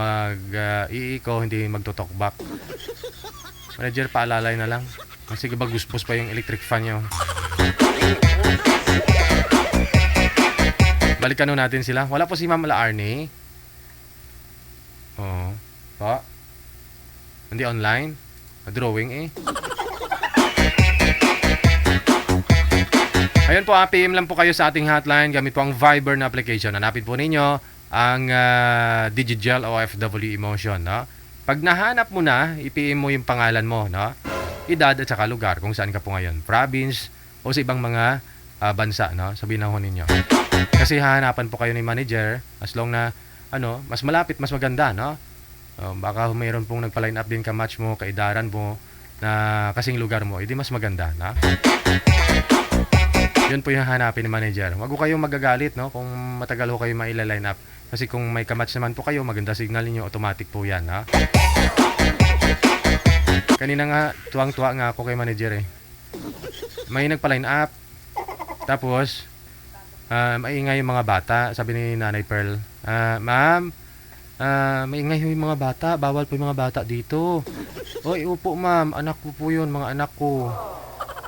iiko, hindi magtutokbak. Manager, paalalay na lang. Kasi guspos pa yung electric fan nyo. Balikan ho natin sila. Wala po si Ma'am Laarne. Oo. Pa? Hindi online? Drawing eh. Ayun po, PM lang po kayo sa ating hotline gamit po ang Viber na application. Hanapin po ninyo ang Digigel OFW Emotion, no? Pag nahanap mo na, i-PM mo yung pangalan mo, no? Edad at saka lugar kung saan ka po ngayon, province o sa ibang mga bansa, no? Sabihin na ho ninyo. Kasi hahanapan po kayo ni manager as long na mas malapit, mas maganda, no? Baka mayroon pong nagpa-line up din ka-match mo, kaidaran mo na kasing lugar mo, edi mas maganda, na? Yun po yung hanapin ni manager. Huwag ko kayong magagalit, no? Kung matagal ho kayo maila-line up. Kasi kung may ka-match naman po kayo, maganda signal niyo, automatic po yan, ha? Kanina nga, tuwang-tuwa nga ako kay manager eh. May nagpa-line up. Tapos, maingay yung mga bata. Sabi ni Nanay Pearl, ma'am, maingay yung mga bata. Bawal po yung mga bata dito. Oy, upo ma'am. Anak ko po yun, mga anak ko.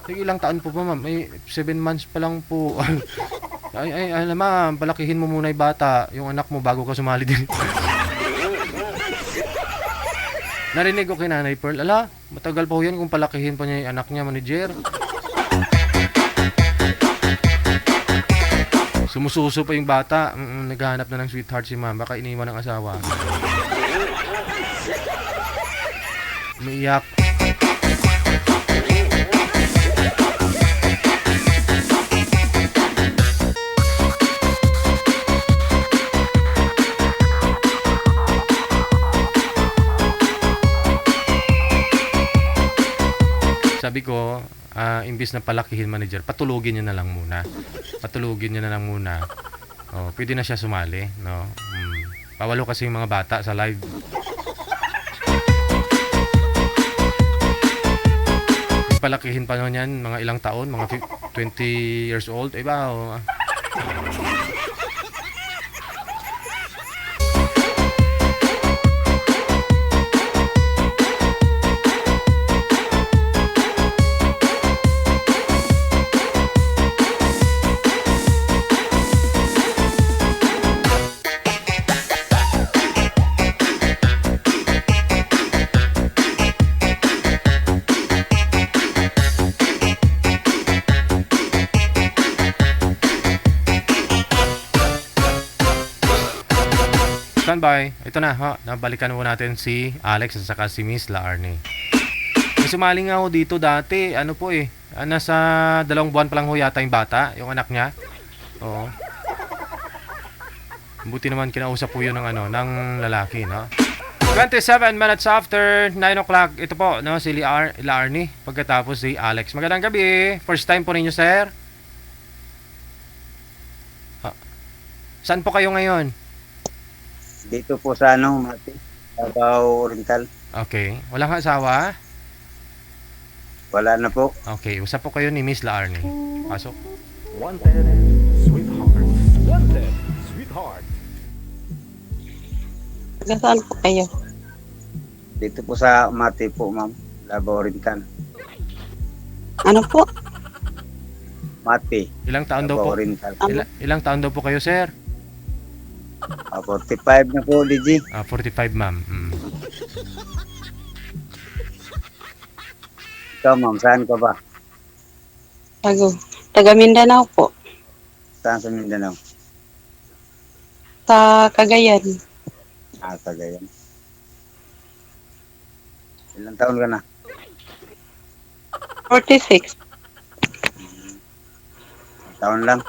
Sige, ilang taon po ba ma'am? Ay, 7 months pa lang po. ay, alam ma'am, palakihin mo muna yung bata. Yung anak mo bago ka sumali din. Narinig ko kay Nanay Pearl. Ala, matagal pa yan kung palakihin pa niya yung anak niya, manager. Sumususo pa yung bata. Naghahanap na ng sweetheart si ma'am. Baka iniwan ng asawa. Umiiyak. sabi ko, imbis na palakihin manager, patulugin niyo na lang muna. Patulugin niyo na lang muna. Oh, pwede na siya sumali, no? Pawalo kasi yung mga bata sa live. Palakihin pa nun yan, mga ilang taon, mga 20 years old, iba, oh. Standby. Ito na, ha. Nabalikan mo natin si Alex at saka si Miss Laarne. May sumali nga ako dito dati. Ano po eh. Nasa 2 buwan pa lang ho yata yung bata. Yung anak niya. Oo. Buti naman kinausap po yun ng, ng lalaki, no? 27 minutes after 9 o'clock. Ito po, no? Si Laarne. Pagkatapos si Alex. Magandang gabi. First time po ninyo, sir. Saan po kayo ngayon? Dito po sa Mati, Davao Oriental. Okay. Walang asawa? Wala na po. Okay. Usap po kayo ni Miss Laarne. Pasok. Wanted, sweetheart. Wanted, sweetheart. Saan po kayo? Dito po sa Mati po, ma'am. Davao Oriental. Ano po? Mati, Ilang taon daw Davao po? Oriental. Ilang taon daw po kayo, sir? 45 na po, DG. 45, ma'am. Ikaw, ma'am, saan ka ba? Taga Mindanao po. Saan sa Mindanao? Sa Cagayan. Cagayan. Ilang taon ka na? 46. Taon lang?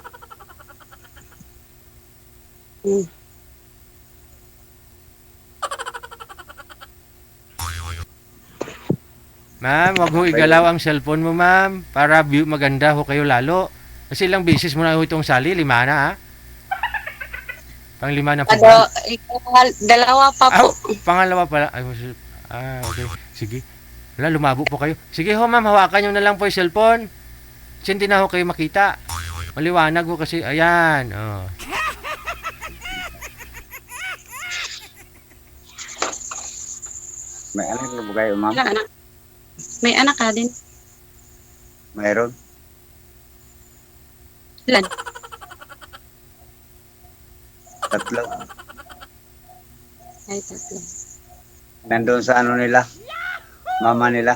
Ma'am, wag ho igalaw ang cellphone mo, ma'am. Para maganda ho kayo lalo. Kasi ilang beses mo na ho itong sali. 5 na, ha? Pang 5 na po ba? Dalawa pa po. Pangalawa pala. Okay. Sige. Wala, lumabo po kayo. Sige ho, ma'am. Hawakan nyo na lang po yung cellphone. Kasi hindi na ho kayo makita. Maliwanag ho kasi. Ayan. Oh. May anak na po kayo, ma'am? Wala anak. May anak ka din. Mayroon? Ilan? 3. Ay, 3. Nandun sa nila? Mama nila?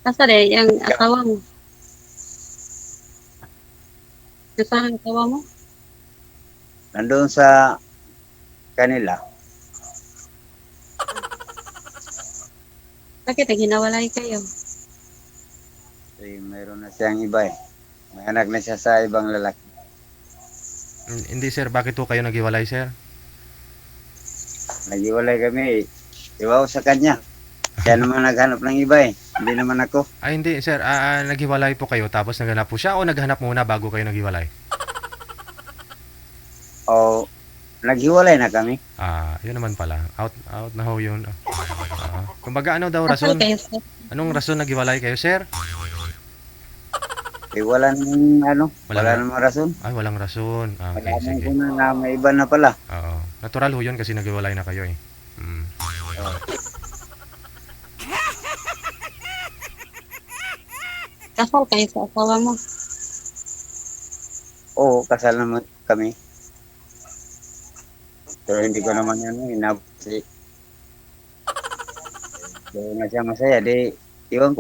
Nasa rin, yung asawa mo. Nasaan ang asawa mo? Nandun sa kanila? Bakit naghinawalay kayo? Mayroon na siyang iba eh. May anak na siya sa ibang lalaki. Hindi, sir. Bakit ho kayo naghiwalay, sir? Naghiwalay kami eh. Iwaw sa kanya. Siya naman naghanap ng iba eh. Hindi naman ako. Ay, hindi, sir. Naghiwalay po kayo tapos naghanap po siya o naghanap muna bago kayo naghiwalay? O, naghiwalay na kami. Yun naman pala. Out na ho yun. Kumbaga, ano daw rason? Kayo, sir? Anong rason naghiwalay kayo, sir? Wala namang rason. Ay, walang rason. Okay, Wala sige. ko na may iba na pala. Oo. Natural ho yun kasi naghiwalay na kayo eh. Kasal kayo sa asawa mo. Oo, kasal naman kami. Pero hindi ko naman inabot kasi kaya na siya masaya, di iwan ko.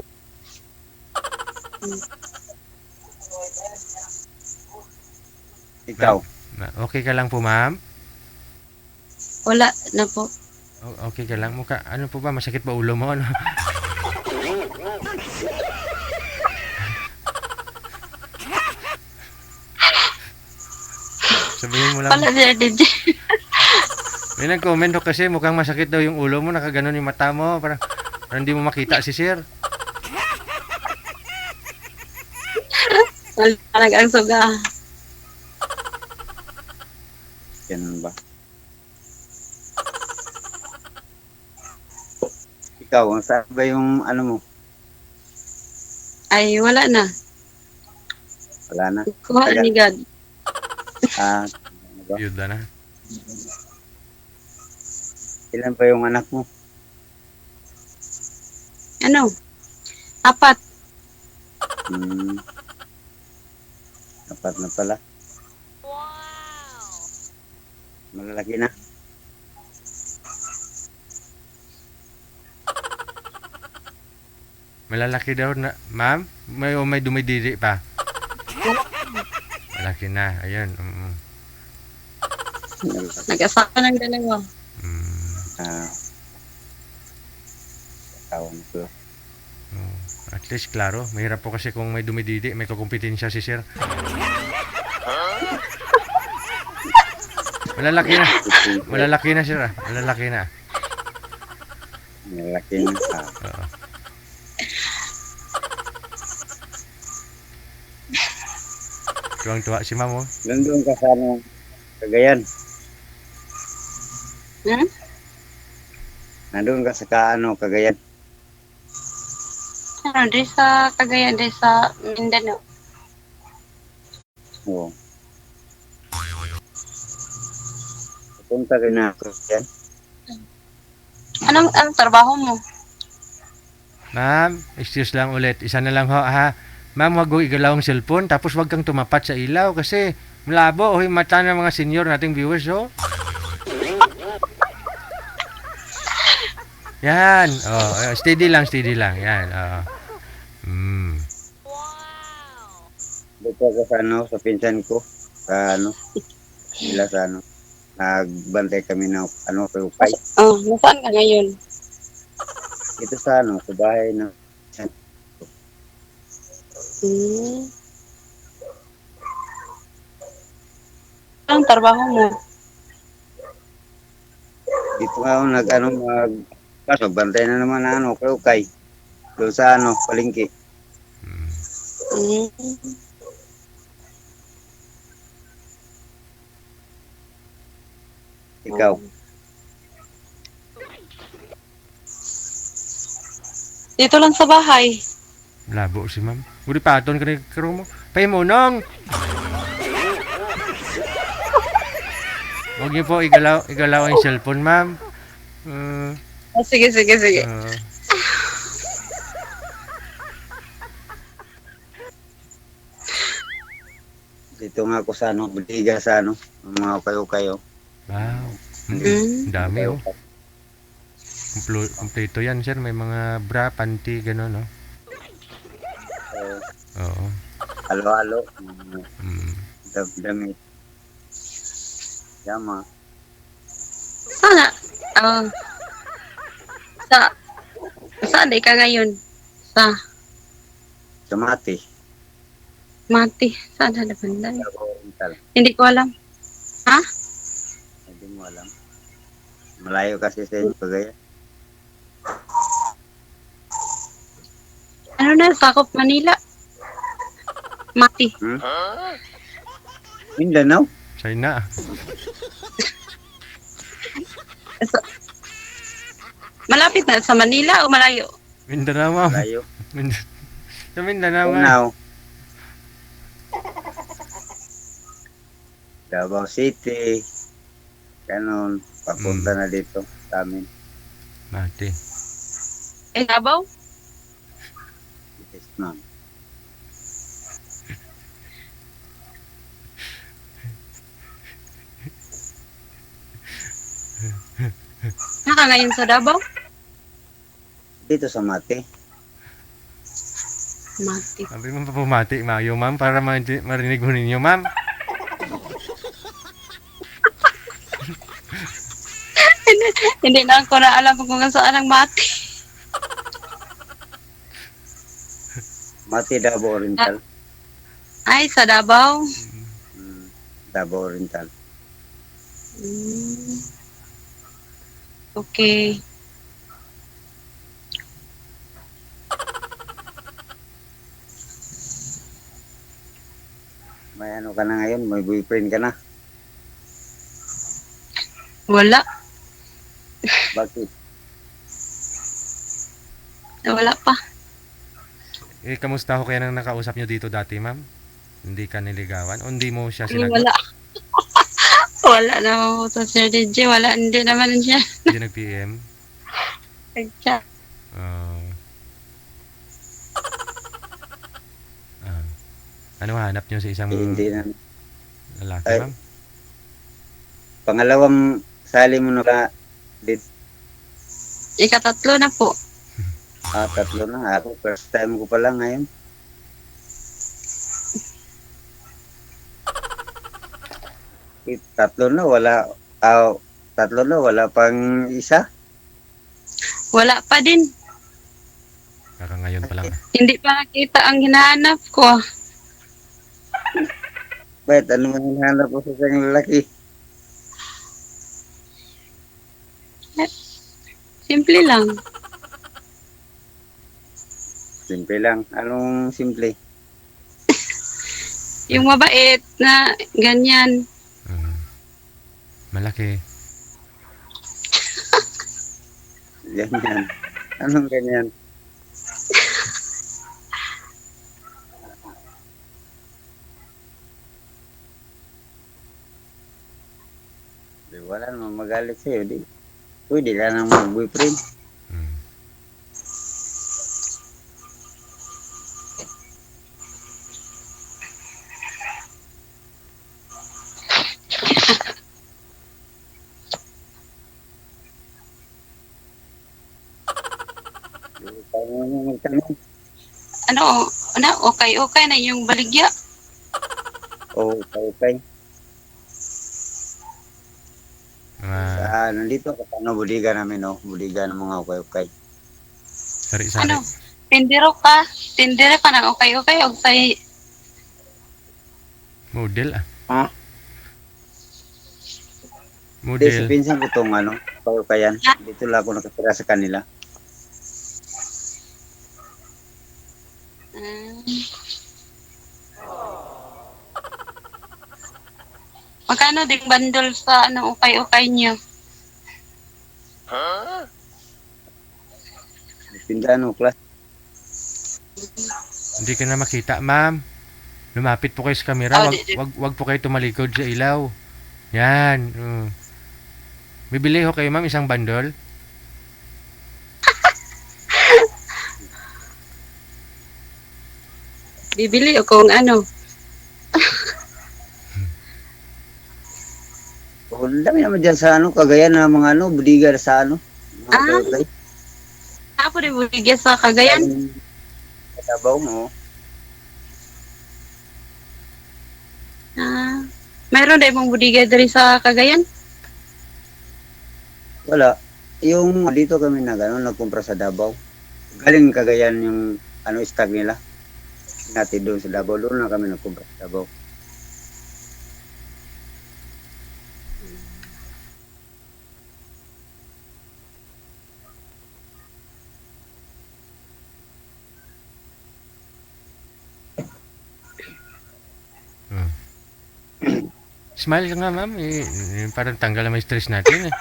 Ikaw, Okay ka lang po, ma'am? Wala na po. Okay ka lang. Ano po ba? Masakit ba ulo mo? Ano? Sabihin mo lang. Wala na, DJ. May nag-comment daw kasi mukhang masakit daw yung ulo mo, nakaganon yung mata mo, parang hindi mo makita si sir. Wala ang suga. Ganun ba? Ikaw, saan ba yung ano mo? Ay, wala na. Wala na. Kuha ni God. Ah, ano ba? Yun na. Ilan pa yung anak mo? Ano? 4. Hmm. Apat na pala. Malalaki na. Malalaki daw na, ma'am? May dumidiri pa. Malaki na, ayun. Malalaki. Nag-asawa ng dalawa. Ah. Kawan ko. Oh, at least, klaro. Mahirap po kasi kung may dumididi, may kukumpetensya si sir. Malalaki na. Malalaki na, sir. Malalaki na. Malalaki na. Ah. Oo. Tuwang-tuwa si ma'am, oh. Nandun ka sa ano, Cagayan. Hmm? Nandun ka sa Cagayan. Ano, di sa Cagayan, di sa Mindanao. Oo. Punta ka na Cagayan. Anong trabaho mo? Ma'am, excuse lang ulit. Isa na lang ho, ha? Ma'am, wag mo igalaw ang cellphone, tapos wag kang tumapat sa ilaw kasi malabo yung mata ng mga senior nating viewers, oh. Yan. Oh, steady lang, steady lang. Yan. Oh. Dito ako sa ano, sa pinsan ko. Sa ano, sila sa ano. Nagbantay kami ng ano, kay Oh, nasaan ka ngayon? Ito sa ano, sa bahay na Hmm. Anong trabaho mo? dito nga ako kaso bantay na naman na ano, kay doon sa ano, palengke. Hmm. Ikaw. Dito lang sa bahay. Labo si ma'am. Gudi paton ka rin karo mo. Pahimunong! Huwag niyo po igalaw ang cellphone, ma'am. Oh, sige. Dito nga ako sa ano, buliga sa ano, mga kayo. Wow. Hmm. Dami, oh. Kompleto yan, sir. May mga bra, panty, gano'n, no? Oo. Halo-halo. Damit. Yama. Sana. Oh. Saan ka ngayon? Sa Kamati. Mati. Saan na nabanday? Oriental. Hindi ko alam. Ha? Hindi mo alam. Malayo kasi sa inyo, Cagayan. Ano na? Sakop Manila. Mati. Mindanao? China. Malapit na sa Manila o malayo? Mindanao, ma'am. Malayo. Sa Mindanao, ma'am. Mindanao. Davao City. Ganon. Papunta na dito sa amin. Mati. Davao? Yes, ma'am. Naka ngayon sa Davao? Dito sa Mati. Mati. Sabi mo pa pumati, Mayo, ma'am, para marinig mo ninyo, ma'am. Hindi na ako na alam kung saan ang Mati. Mati, Davao Oriental. Ay, sa Davao. Davao Oriental. Hmm. Okay. May ano ka na ngayon? May boyfriend ka na? Wala. Bakit? Wala pa. Eh, kamusta ho kaya nang nakausap nyo dito dati, ma'am? Hindi ka niligawan? O hindi mo siya Ay, sinagot? wala. Wala na ako to Sir DJ. Wala. Hindi naman siya. Hindi nag-PM? Nag-chat. Ah. Ah. Ano hanap nyo sa isang Hindi na. lalaki, Ay. ma'am? Pangalawang sali mo na ka. Ikatatlo na po. Tatlo na. Ako, first time ko pa lang ngayon. Tatlo na, wala. Tatlo na, wala pang isa. Wala pa din. Baka ngayon pa lang. Hindi pa nakita ang hinahanap ko. Bakit? Ano man hinahanap ko sa isang lalaki? Simple lang. Simple lang. Anong simple? Yung mabait na ganyan. Malaki. Ganyan. Anong ganyan? Di, wala naman magalit sa'yo. Di. Pwede ka nang mag-boyfriend. Hmm. Di, tayo naman magtanong. Ano, okay na yung baligya. Okay. Mga Nandito ka pa, no? Budiga namin, no? Budiga ng mga okay. sari-sari. Ano? Tindero ka. Tindero ka ng okay. Okay. Model ah. Ha? Hindi, sa Model. pinsan ko itong ano, paukayan. Dito lang ako nakatira sa kanila. Magkano ding bundle sa ano okay niyo? Pinsan mo, class. Hindi ka na makita, ma'am. Lumapit po kayo sa camera. Oh, Wag po kayo tumalikod sa ilaw. Yan. Bibili ho kayo, ma'am, isang bundle. Bibili o kung ano. Ang dami naman dyan sa ano, Cagayan na mga ano, budiga sa ano. Mga okay. Ako rin buligya sa Cagayan. Katabaw mo. Mayroon din mong budiga diri sa Cagayan? Wala. Yung dito kami nagkumpra sa Davao. Galing Cagayan yung ano, stock nila. Natin doon sa Davao. Doon na kami nagkumpra sa Davao. Smile ka nga, ma'am. Parang tanggal na may stress natin.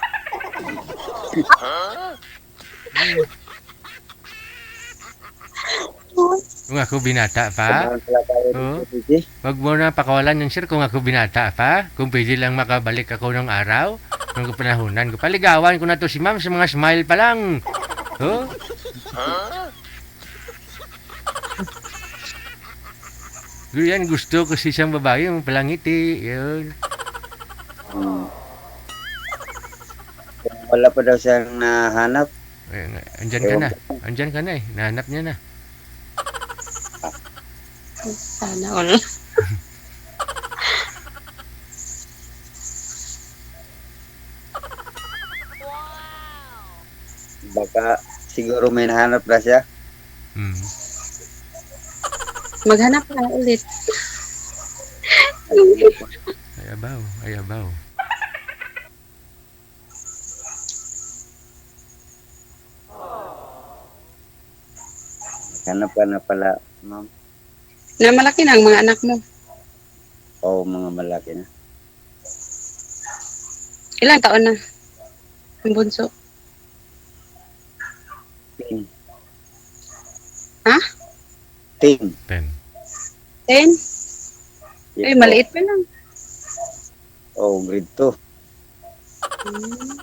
Kung ako binata pa, Samahan pala tayo Oo. dito, DJ. wag mo na pakawalan yung sir kung ako binata pa. Kung pwede lang makabalik ako ng araw, nung panahonan ko. Paligawan ko na to si ma'am sa mga smile pa lang. Oh? Yan, gusto ko si isang babae, yung palangiti. Yun. Wala pa daw siyang nahanap. Andyan ka na. Andyan ka na eh. Nahanap niya na. Sana all. Baka siguro may nahanap na siya. Hmm. Maghanap na ulit. Ay abaw. Hanap ka na pala, ma'am. Na malaki na ang mga anak mo. O mga malaki na. Ilang taon na? Ang bunso. Ting. Ha? Ting. 10. 10? Ay, maliit pa lang. O, grade 2. Hmm.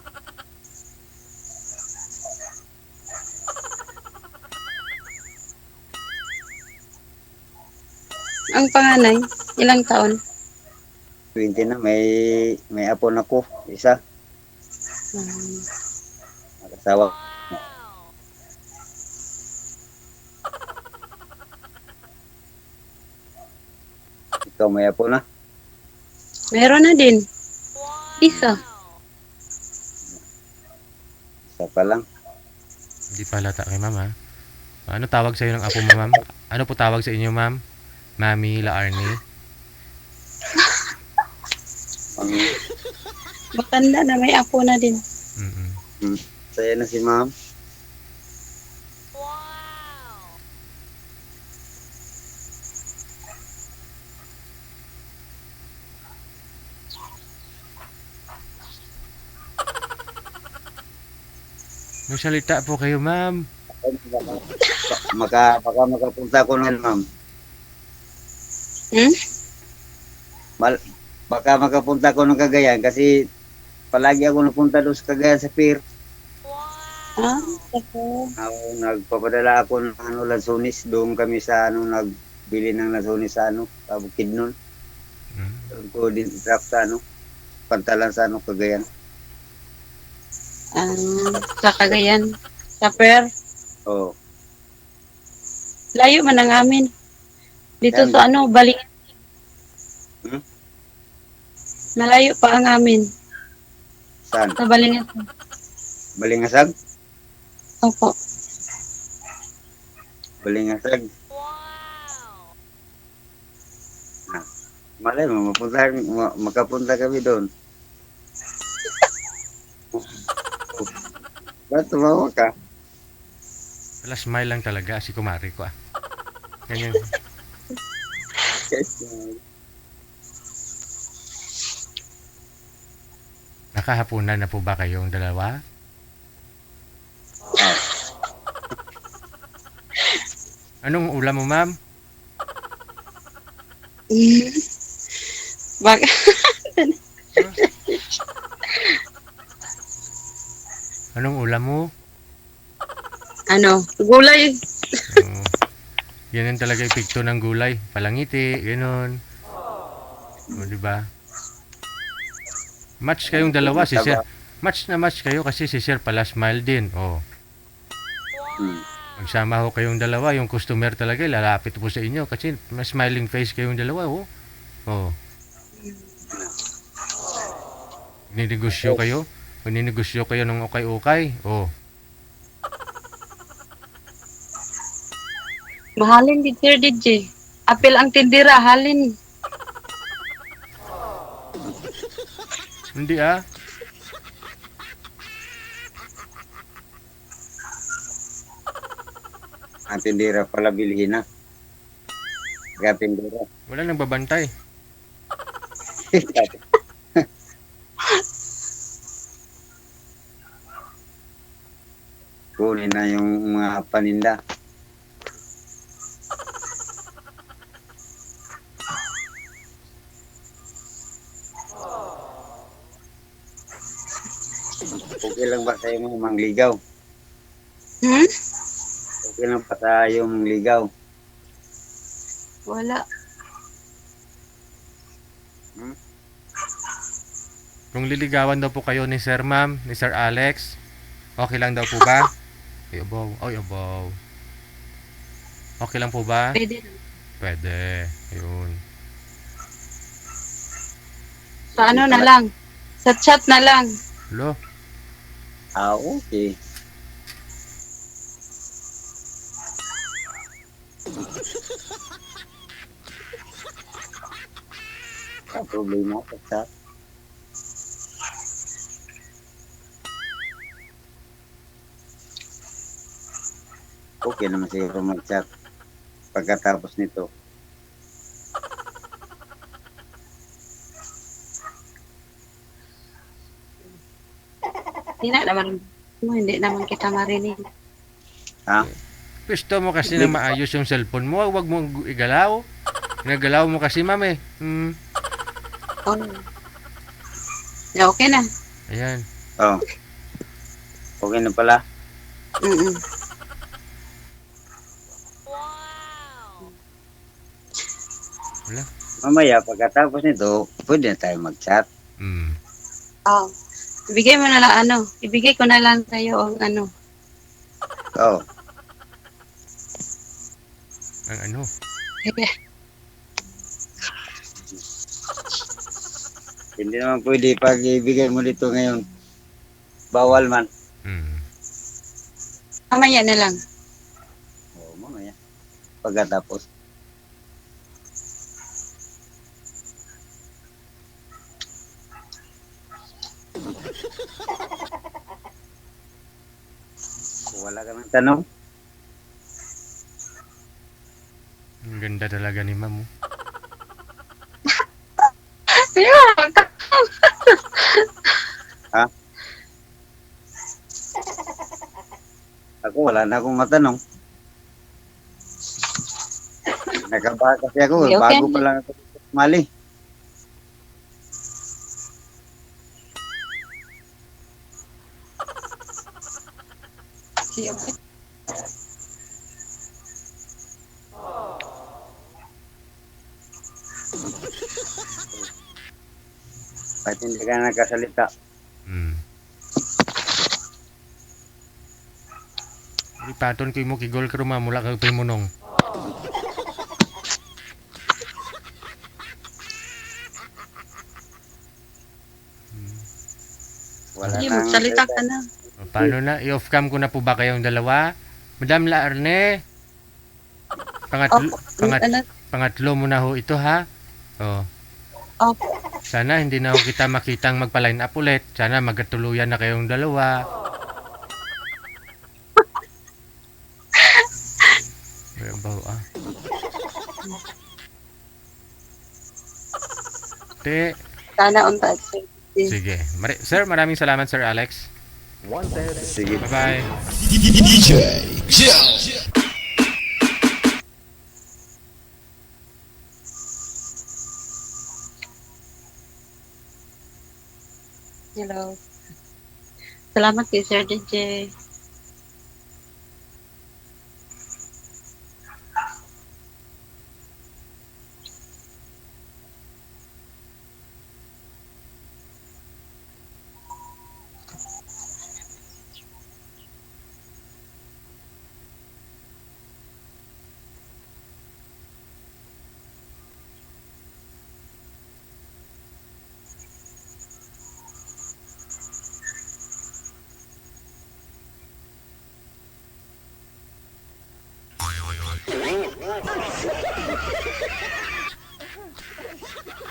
Ang panganay, ilang taon? 20 na, may apo na ko. Isa. Hmm. Nakasawa. Ikaw may apo na. Meron na din. Isa. Isa pa lang. Hindi pa halata kay ma'am ha. Ano tawag sa iyo ng apo mo ma'am? Ano po tawag sa inyo ma'am? Mami La Arnie? Ang Matanda na, may apo na din. Mm-mm. saya na si ma'am. Magsalita po kayo ma'am. Baka makapunta ko nun, ma'am. Hmm? Baka makapunta ko ng Cagayan kasi palagi ako napunta doon sa Cagayan sa pier. Ah, ako. Nagpapadala ako ng lansones. Doon kami sa nagbili ng lansones sa sa Bukidnon. Mm. Doon ko din trap sa pantalan sa Cagayan. Sa Cagayan. Sa Per. Oo. Layo man ang amin. Dito Yan. sa Baling. Hmm? Malayo pa ang amin. Saan? Sa Balingan. Balingasag? Opo. Balingasag. Malay mo, makapunta kami doon. Ba't tumawa ka? Wala smile lang talaga si kumari ko ah. Ganyan. Nakahapunan na po ba kayong dalawa? Anong ulam mo ma'am? Bak Anong ulam mo? Gulay. Oh, ganyan talaga epekto ng gulay. Palangiti, gano'n. O, di ba? Match kayong dalawa, si Sir. Match na match kayo kasi si Sir pala smile din. Oh. Magsama ho kayong dalawa, yung customer talaga lalapit po sa inyo kasi mas smiling face kayong dalawa, oh. Oh. Ninegosyo kayo? Ninegosyo kayo ng ukay-ukay? Oh. Mahalin di Sir DJ. Apil ang tindira, halin. Hindi ah. Ang tindera pala bilhin na. Kaya tindera. Wala nang babantay. Kunin na yung mga paninda. Okay lang ba sa'yo mga mangligaw? Hmm? Okay lang ba sa'yo mangligaw? Wala. Kung liligawan daw po kayo ni Sir Ma'am, ni Sir Alex, okay lang daw po ba? Ay, abaw. Ay, abaw. Okay lang po ba? Pwede. Pwede. Ayun. Sa na lang. Sa chat na lang. Lo. Okay. Problema ko sa okay okay naman siguro mag-chat pagkatapos nito. Hindi naman kita marinig. Ha? Gusto mo kasi na maayos yung cellphone mo, wag mo igalaw. Nagalaw mo kasi, ma'am eh. Oh. Okay na. Ayan. Oh. Okay na pala. Mm-mm. Wala. Mamaya, pagkatapos nito, pwede na tayo mag-chat. Mm. Oh. Ibigay mo na lang ibigay ko na lang sa'yo ang Oo. Ang ano? Hindi naman pwede pag ibigay mo dito ngayon. Bawal man. Mm. Mamaya na lang. Oo, mamaya. Pagkatapos. Wala ka ng tanong? Ang ganda talaga ni ma'am. Oh. Ha? Ako, wala na akong matanong. Nakabaha kasi ako. Okay. Bago pa lang ako mali. Kahit hindi ka nakasalita. Mm. Ipaton ko mo kigol ka ruma mula kag pimunong. Wala Sige, nang magsalita ka na. O, paano na? I-off cam ko na po ba kayong dalawa? Madam Laarne. Pangatlo mo na ho ito ha. Oh. Opo. Sana hindi na ho kita makitang magpa-line up ulit. Sana magkatuluyan na kayong dalawa. Ay, baho ah. Te, Sana untad. sige. Sir, maraming salamat Sir Alex. Wanted. sige. Bye-bye. Hello. Salamat kay Sir DJ.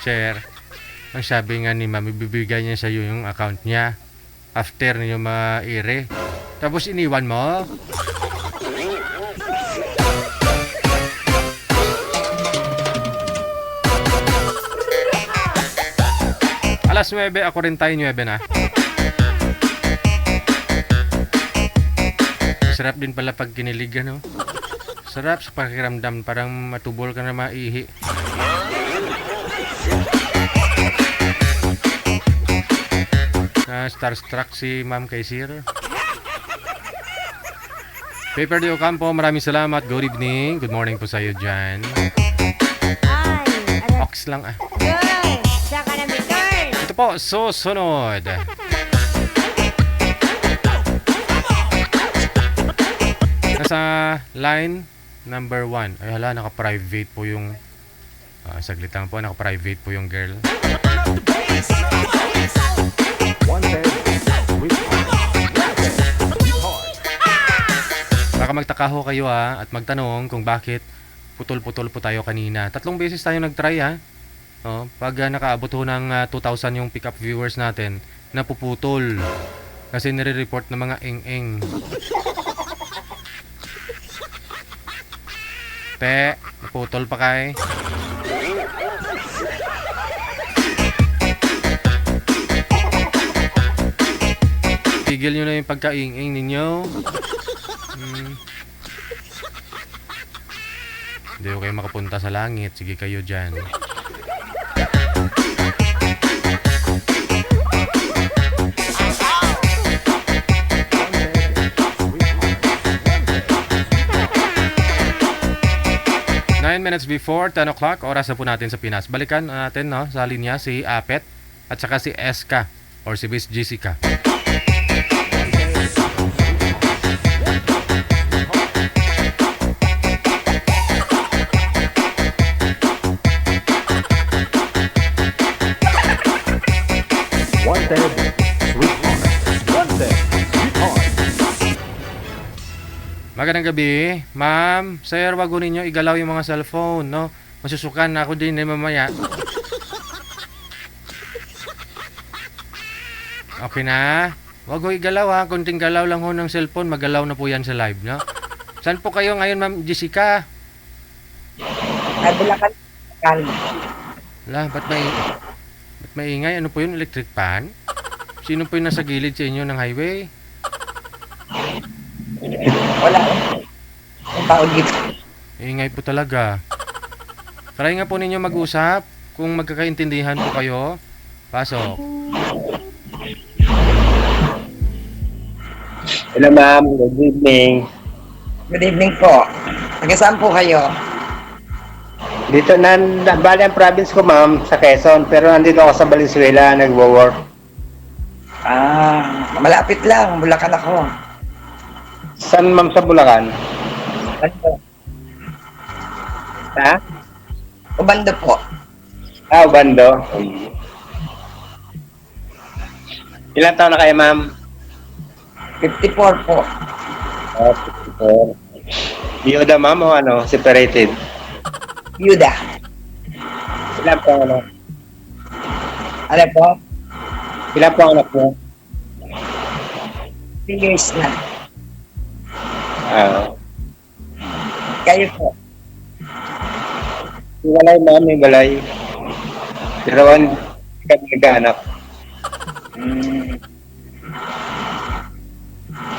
Sir, ang sabi nga ni ma'am, ibibigay niya sa iyo yung account niya after niyo ma-ire. Tapos iniwan mo. Alas 9, ako rin tayo 9 na. Sarap din pala pag kinilig, no? Sarap sa pakiramdam, parang matubol ka na maihi. Starstruck si Ma'am Kaysir. Paper de Ocampo, maraming salamat. Good evening. Good morning po sa iyo dyan. Ox lang ah. Ito po, susunod. Nasa line number 1. Ay hala, naka-private po yung saglit lang po, naka-private po yung girl. Wanted. Sweetheart. Wanted. Sweetheart. Baka magtaka ho kayo at magtanong kung bakit putol-putol po tayo kanina. 3 beses tayo nag-try ha. Oh, pag nakaabot ho ng 2,000 yung pick-up viewers natin, napuputol. Kasi nire-report ng mga ing-ing. Te, naputol pa kay. Tigil nyo na yung pagkainging ninyo. Hindi ko kayo makapunta sa langit. Sige kayo dyan. Nine minutes before 10 o'clock, oras na po natin sa Pinas. Balikan natin no, sa linya si Apet at saka si SK or si Miss Jessica. Wanted, sweetheart. Wanted, sweetheart. Magandang gabi. Ma'am, sir, wag ho ninyo igalaw yung mga cellphone, no? Masusukan na ako din eh mamaya. Okay na? Wag ho igalaw ha. Kunting galaw lang ho ng cellphone. Magalaw na po yan sa live, no? Saan po kayo ngayon, Ma'am Jessica? Ay, Bulacan. Wala, ba't maingay? Ano po yun? Electric pan? Sino po yung nasa gilid sa inyo ng highway? Wala. Ang tao dito. Ingay po talaga. Try nga po ninyo mag-usap. Kung magkakaintindihan po kayo, pasok. Hello ma'am, good evening. Good evening po. Taga saan po kayo? Dito bali ang province ko ma'am sa Quezon, pero nandito ako sa Valenzuela nagwo-work. Malapit lang. Bulacan ako. Saan ma'am sa Bulacan? Ubando. Ha? Ubando po. Ubando. Ilang taon na kayo ma'am? 54 po. 54. Biyuda ma'am o ano, separated? Yuda. Ilan po ang anak? Ano po? Ilan po ang anak mo? 3 years na. Kayo po. Walay ma'am, may balay. Pero ang kami nag-anak.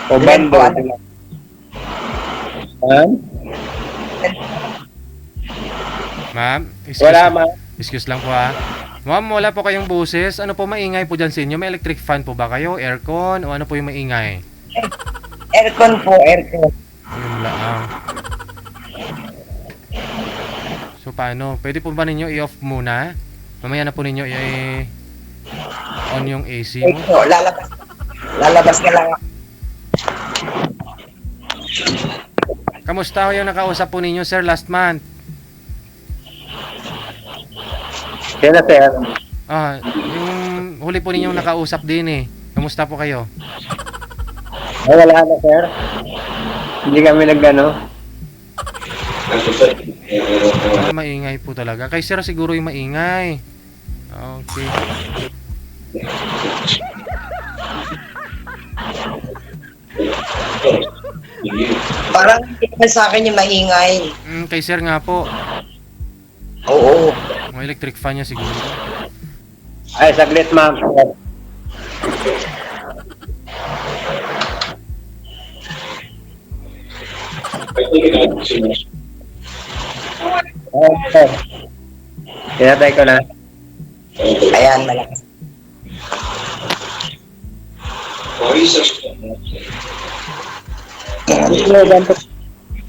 Ubando. Ma'am? Ma'am, Wala ma'am. excuse lang po ha. Ma'am, wala po kayong boses. Ano po maingay po dyan sa inyo? May electric fan po ba kayo? Aircon? O ano po yung maingay? Aircon po, aircon. Yun lang. So paano? Pwede po ba ninyo i-off muna? Mamaya na po ninyo on yung AC mo. Ito, lalabas. Lalabas na lang ako. Kamusta ho yung nakausap po ninyo, sir, last month? Kaya na sir. Yung huli po ninyong nakausap din eh. Kamusta po kayo? Ay, wala na sir. Hindi kami nag-ano. Maingay po talaga. Kay sir siguro yung maingay. Okay. Parang hindi naman sa akin yung maingay. Kay sir nga po. Oo. Mga electric fan niya siguro. Ay, saglit ma'am. Okay. Tinatay ko na. Ayan, malakas.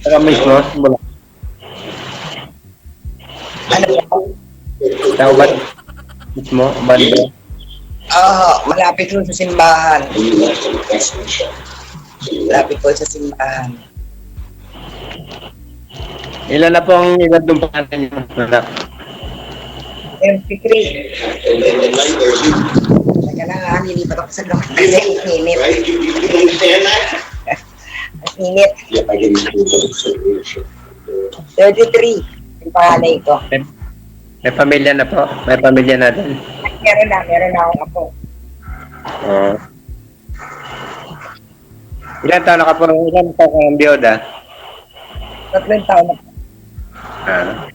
Saka mismo, mula. Ano po? Sa ubat mismo, bando. Malapit po sa simbahan. Malapit po sa simbahan. Ilan na po ang edad ng pangalan niyo, anak? 73. Teka lang ha, nilipat ako sa lugar kasi ang init. Ang init. 33. Yung pangalay ko. May pamilya na po. May pamilya natin. Meron na akong apo. Oo. Ilan taon na ka po? Ilan taon ka ng biyoda? 3 taon na. Ah,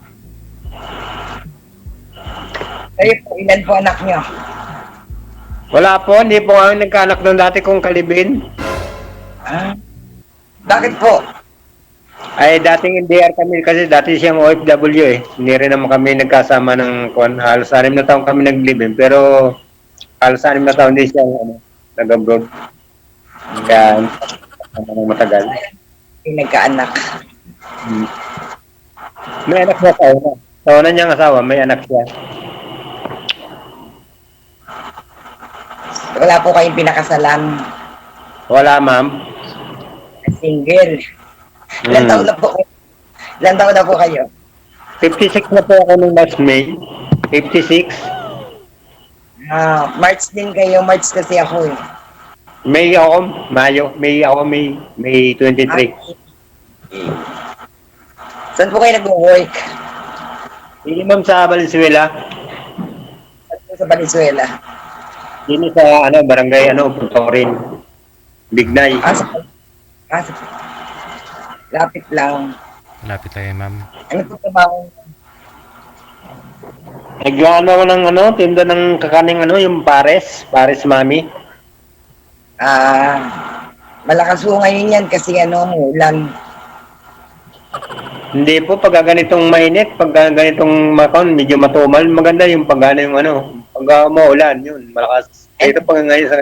Kayo po, ilan po anak nyo? wala po, hindi po kami nagkaanak nung dati kong kalibin. Ah, bakit po? Ay, dating NDR kami kasi dati siyang OFW eh. Hindi rin naman kami nagkasama ng kung halos 6 na taon kami naglibin. Pero halos 6 na taon din siya nag-abroad. Kaya matagal. Yung nagkaanak. Hmm. May anak siya sa una. Sa una niyang asawa, may anak siya. Wala po kayong pinakasalan. Wala, ma'am. Single. Ilan Hmm. taon na po kayo? Ilan taon na po kayo? 56 na po ako nung last May. 56. Ah, March din kayo. March kasi ako eh. May ako, Mayo. May ako, May 23. Saan po kayo nag-work? Hindi, ma'am, sa Valenzuela. Sa Valenzuela. Hindi sa barangay Putorin. Bignay. Ah, lapit lang. Lapit tayo, ma'am. Ano po trabaho? Nag-ano ako ng tinda ng kakaning yung pares mami. Ah, malakas po ngayon yan kasi ulan. Hindi po, pag ganitong mainit, pag ganitong medyo matumal, maganda yung pag pag maulan, yun, malakas. Ito pag ngayon sa...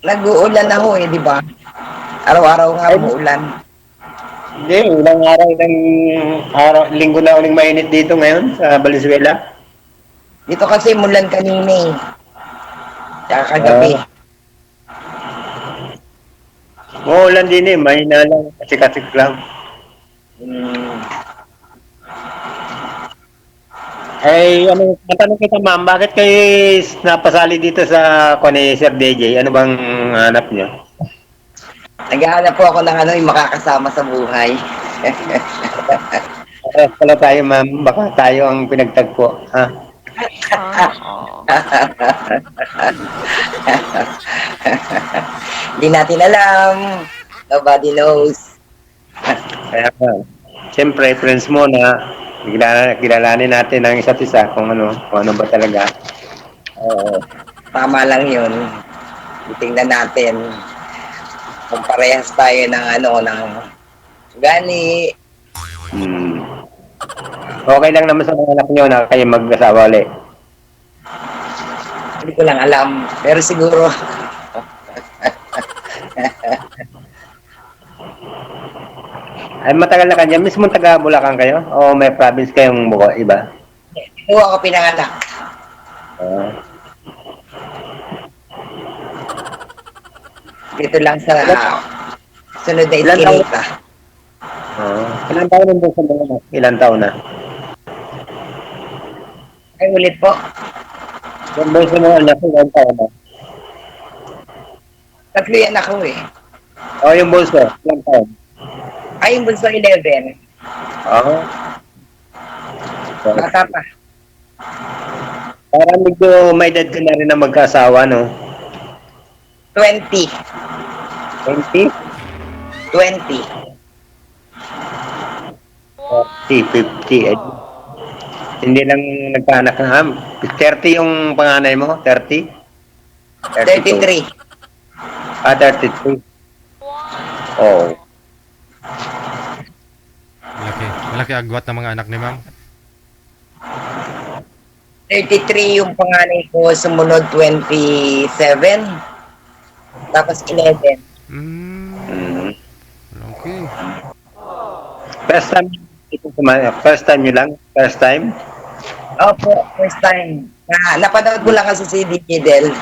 Nag-uulan na ho di ba? Araw-araw nga umuulan. Hindi, ilang linggo na uling mainit dito ngayon sa Valenzuela. Dito kasi mulan kanina eh. Tsaka kagabi. Maulan din mahina lang, kasik-kasik lang. Ay, matanong kita ma'am, bakit kayo napasali dito sa Sir DJ? Ano bang hanap niyo? Naghahanap po ako ng yung makakasama sa buhay. Parehas pala tayo ma'am, baka tayo ang pinagtagpo. Ha? Hindi natin alam. Nobody knows. Kaya siyempre, friends mo na kilalanin natin ang isa't isa kung ano ba talaga. Oo. Tama lang yun. Tingnan natin kung parehas tayo ng ng gani. Okay lang naman sa mga anak nyo na kayo mag-asawa ulit. Hindi ko lang alam. Pero siguro Ay, matagal na kanya. Mismo taga Bulacan kayo? O may province kayong iba? dito ako pinanganak. Dito lang sa sunod na Ilan taon? Eskinita. Ilan taon nandun sa mga anak? Ilan taon na? Ay, ulit po. Yung boys mo anak, ilan taon na? Tatlo yan ako eh. O yung boys ko, ilan taon? Ay, yung bunso 11. Oo. Bata pa. Parang medyo may edad ka na rin na magkasawa, no? 20. 20? 20. 40, 50. Eh. Hindi lang nagkaanak na. 30 yung panganay mo? 30? 33. 33. Oo. Malaki agwat ng mga anak ni ma'am. 33 yung panganay ko, sumunod 27. Tapos 11. Okay. First time nyo lang? First time? Opo, first time. Napanood ko lang kasi si DJ Del.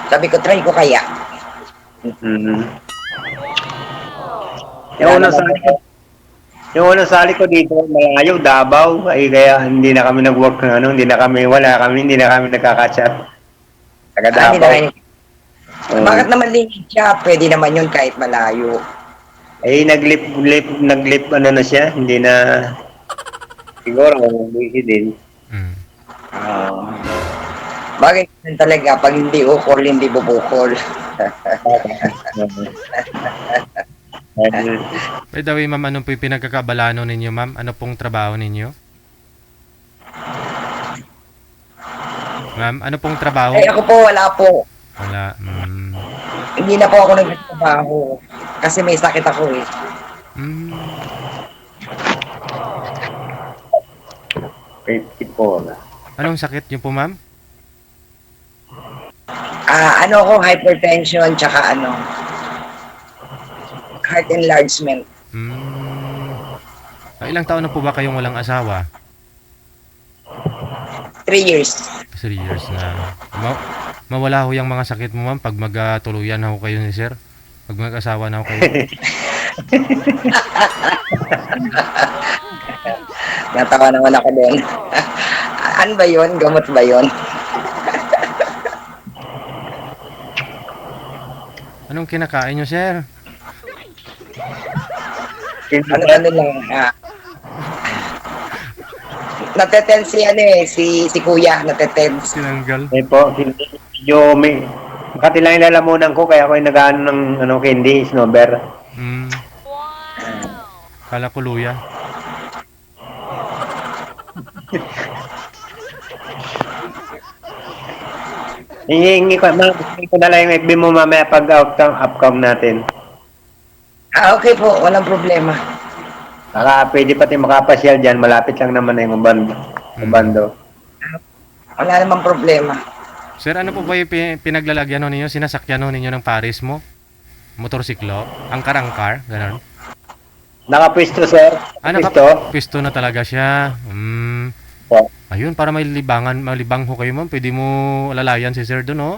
Sabi ko, try ko kaya. Yung unang sali ko dito, malayo, Davao, ay kaya hindi na kami nag-work ng hindi na kami nagkaka-chat. Taga Davao. Bakit naman linked siya? Pwede naman yun kahit malayo. Ay, nag-lip na siya, hindi na, siguro, busy din. Bakit yun talaga, pag hindi ukol, hindi bubukol. By the way, ma'am, ano po yung pinagkakabalano ninyo, ma'am? Ano pong trabaho ninyo? Ma'am, ano pong trabaho? Ay, ako po, wala po. Wala. Hindi na po ako nagtatrabaho. Kasi may sakit ako eh. Mm. 54. Anong sakit niyo po, ma'am? Ano ako, hypertension, tsaka heart enlargement. Ilang taon na po ba kayong walang asawa? 3 years. 3 years na. Mawala ho yung mga sakit mo, ma'am, pag magtuluyan na ho kayo ni sir? Pag mag-asawa na ho kayo? Natawa naman ako din. Ano ba yun? Gamot ba yun? Anong kinakain nyo, sir? Ano lang, natetense si kuya, natetense. Sinanggal. Po, medyo may Makati lang yung lalamunan ko, kaya ako yung nag-ano ng candy, snowber. Kala ko luya. Hihingi ko na lang yung FB mo mamaya pag outcome natin. Okay po, walang problema. Pwede pati makapasyal dyan, malapit lang naman na yung bando. Wala namang problema. Sir, ano po ba yung pinaglalagyan ninyo, sinasakyan ninyo ng Paris mo? Motorsiklo? Angkar-angkar? Ganon? Nakapwisto, sir. Pisto na talaga siya. Ayun, para malibang ho kayo, ma'am. Pwede mo lalayan si sir doon, oh.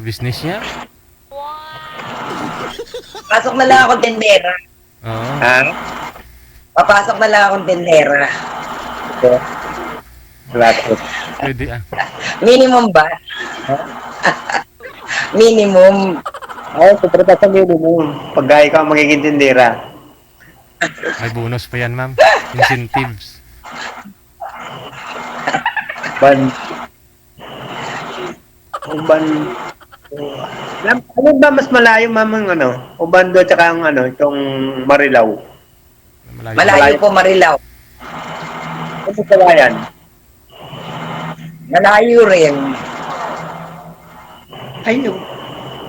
Business niya. Pasok na lang akong tendera. Oo. Papasok na lang akong tendera. Pwede, Minimum ba? Minimum. Oo, sobrang sa minimum. Pag ikaw magiging tindera. May bonus pa yan, ma'am. Incentives. Ano ba mas malayo, ma'am, ang Ubando tsaka ang itong Marilao? Malayo po, Marilao. Ano sa yan? Malayo rin. Ay,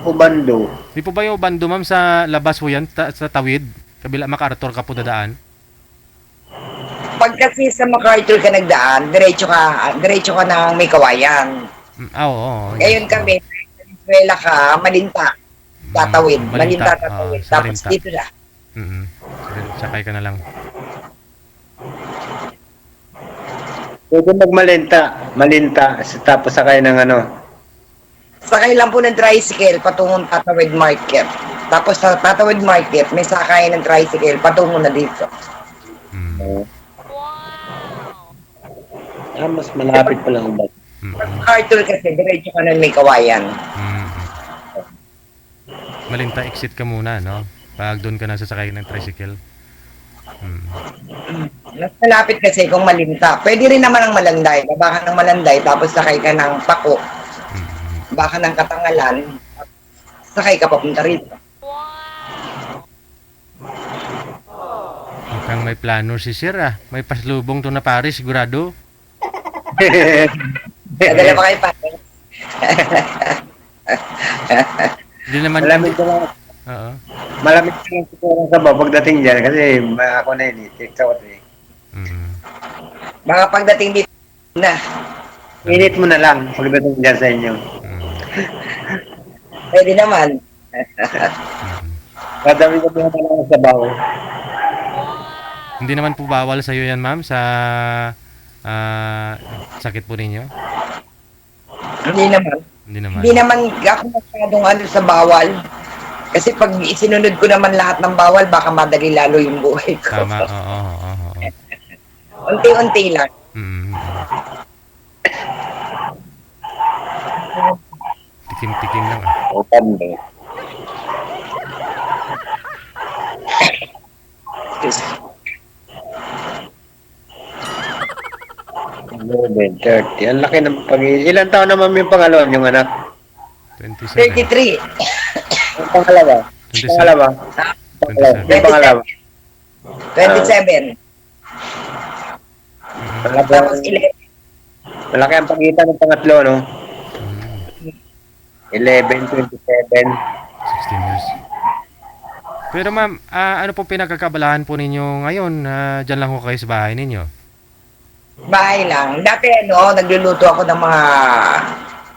Ubando. Di po ba yung Ubando, ma'am, sa labas po yan, sa tawid? Kabila MacArthur ka po dadaan? Pag kasi sa MacArthur ka nagdaan, diretso ka ng may kawayan. Oo. Ngayon kami, Venezuela ka, Malinta. Tatawid. Malinta tatawid. Tapos Malinta. dito na. Sakay ka na lang. Pwede Malinta, tapos sakay ng Sakay lang po ng tricycle patungong Tatawid Market. Tapos sa Tatawid Market, may sakay ng tricycle patungo na dito. mas malapit pa lang ba? MacArthur kasi, diretso ka ng may kawayan. Malinta, exit ka muna, no? Pag doon ka na sasakay ng tricycle. Mas malapit kasi kung Malinta. Pwede rin naman ang Malanday. Baba ka ng Malanday, tapos sakay ka ng Pako. Baka ng Katangalan, sakay ka papunta rito. Mukhang may plano si Sir, ah. May paslubong to na Paris, sigurado. Nadala pa kayo pa. Hindi naman... Malamig ko lang. Oo. Malamig ko lang siguro sa pagdating dyan kasi ako na yun, take out eh. Baka pagdating dito na. Init mo na lang pagdating dyan sa inyo. Pwede naman. Kadami ko na lang sa baho. Hindi naman po bawal sa'yo yan, ma'am, sa sakit po ninyo? Hindi naman. Hindi naman ako masyadong sa bawal. Kasi pag isinunod ko naman lahat ng bawal, baka madali lalo yung buhay ko. Tama, oo. Unti-unti lang. Tikim-tikim lang, Ang laki ng ilan taon naman yung pangalawa yung anak? 27. 33. Ang pangalawa? Yung pangalawa. 27. Tapos 11. Malaki ang pagitan ng pangatlo, no? 11, 27. 16 years. Pero ma'am, ano po pinagkakabalahan po ninyo ngayon? Diyan lang ho kayo sa bahay ninyo? Bahay lang. Dati nagluluto ako ng mga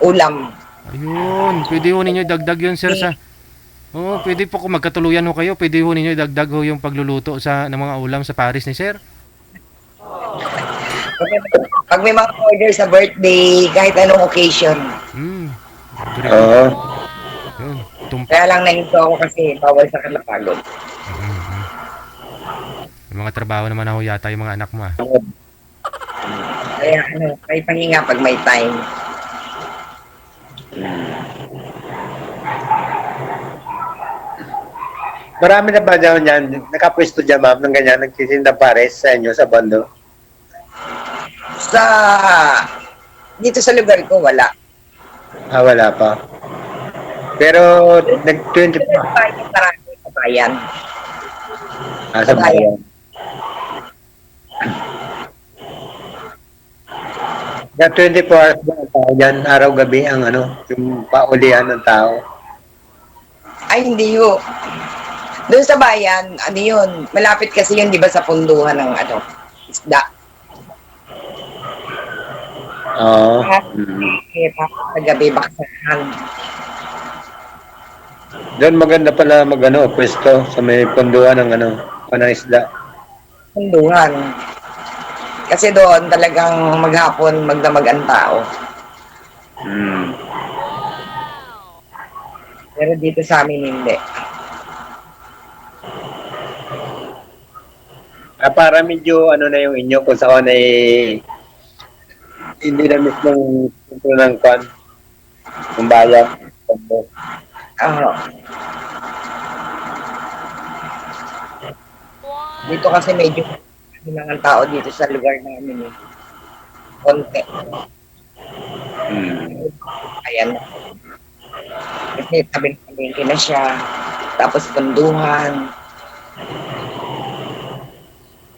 ulam. Ayun, pwede ho ninyo idagdag yun sir sa... Oo, pwede po kung magkatuluyan ho kayo, pwede ho ninyo idagdag ho yung pagluluto ng mga ulam sa Paris ni sir. Pag may mga order sa birthday, kahit anong occasion. Oo. Yun, Kaya lang nahinto ako kasi bawal sa kalapagod. Yung mga trabaho naman ho yata yung mga anak mo ah. Kaya may pahinga pag may time. Marami na ba dyan, nakapwesto dyan, ma'am, ng ganyan, nagtitinda pares sa inyo, sa bando? Dito sa lugar ko, wala. Wala pa. Pero, nag-20... Marami sa bayan. Sa bayan. Na 24 hours ba ang tao dyan, araw-gabi ang yung paulian ng tao? Ay, hindi ho. Doon sa bayan, yun, malapit kasi yun, di ba, sa punduhan ng isda. Oo. Kaya sa gabi, baksahan. Doon maganda pala pwesto sa may punduhan ng ng isda. Punduhan. Kasi doon talagang maghapon magdamag ang tao. Pero dito sa amin hindi. Para medyo na yung inyo kung saan ay hindi na mismong punto ng kwan ng bayan. Oo. Dito kasi medyo ang tao dito sa lugar namin konti. Ayan. Kasi tabi-tabi na siya. Tapos punduhan.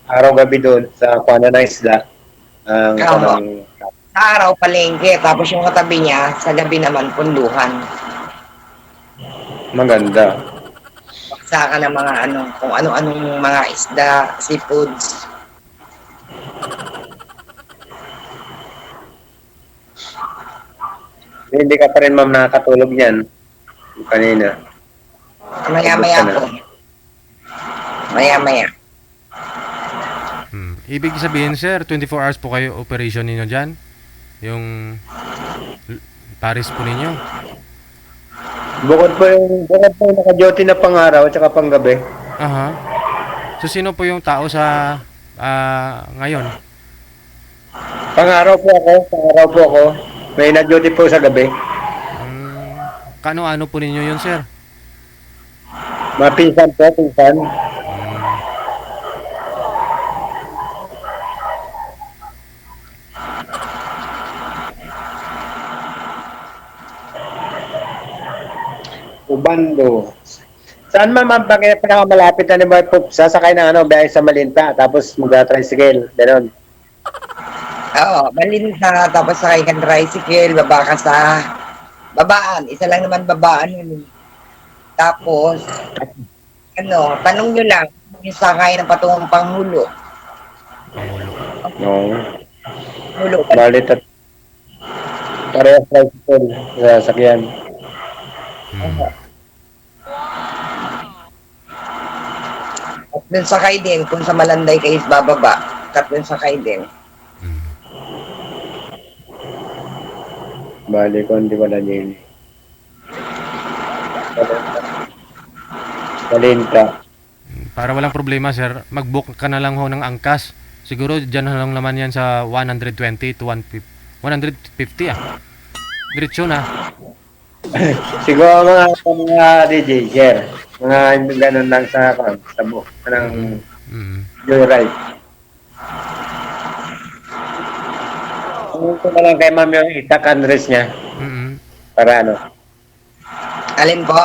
Araw-gabi doon sa kuwanan ng isda. Sa araw, palengke. Tapos yung katabi niya, sa gabi naman, punduhan. Maganda. Baksa ka ng mga kung ano-anong mga isda, seafoods. Hindi ka pa rin, ma'am, nakakatulog yan. Kanina. Maya-maya po. Maya-maya. Ibig sabihin sir, 24 hours po kayo operation ninyo dyan? Yung Paris po ninyo? Bukod po yung naka-duty na pang-araw at saka pang-gabi. Aha. So sino po yung tao sa ngayon? Pang-araw po ako. May na-duty po sa gabi. Kano-ano po ninyo yun sir? Mga pinsan. Ubando. Saan ma'am pinakamalapit na naman po? Sasakay na biyahe sa Malinta, tapos mag-tricycle, gano'n. Oo, Malinta, tapos sakay kang tricycle, baba ka sa babaan. Isa lang naman babaan yun. Tapos, tanong nyo lang, yung sakay ng patungong Panghulo. Oo. Hulo. Balit at parehas tricycle sa sakyan. At dun sakay din, kung sa Malanday kayo bababa, at dun sakay din. Bali ko, hindi wala din. Malinta. Para walang problema sir, mag-book ka na lang ho ng angkas. Siguro dyan lang naman yan sa 120 to 150 Diretso na. Siguro mga DJ, share. Mga ganun lang sa book. Anong joyride. Kung na lang kay ma'am yung itak address niya. Para Alin po?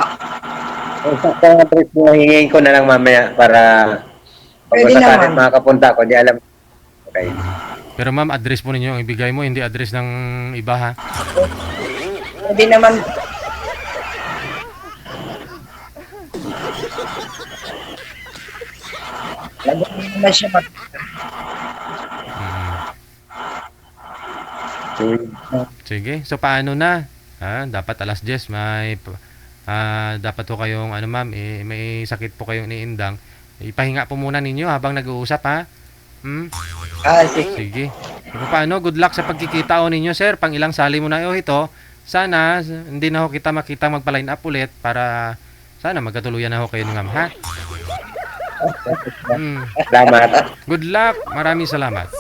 Yung sa address mo, hingin ko na lang mamaya para pag Pwede sakali naman. makakapunta ako, di alam. Okay. Pero ma'am, address po ninyo ang ibigay mo, hindi address ng iba ha. Pwede naman. Lagyan mo naman siya Sige, so paano na? Dapat alas 10 may dapat po kayong ano ma'am, may sakit po kayong iniindang. Ipahinga po muna ninyo habang nag-uusap ha. sige. Sige. So, paano? Good luck sa pagkikita o ninyo sir. Pang ilang sali mo na ito. Sana hindi na ho kita makita magpa-line up ulit para sana magkatuluyan na ho kayo ni ma'am ha. Salamat. Good luck. Maraming salamat.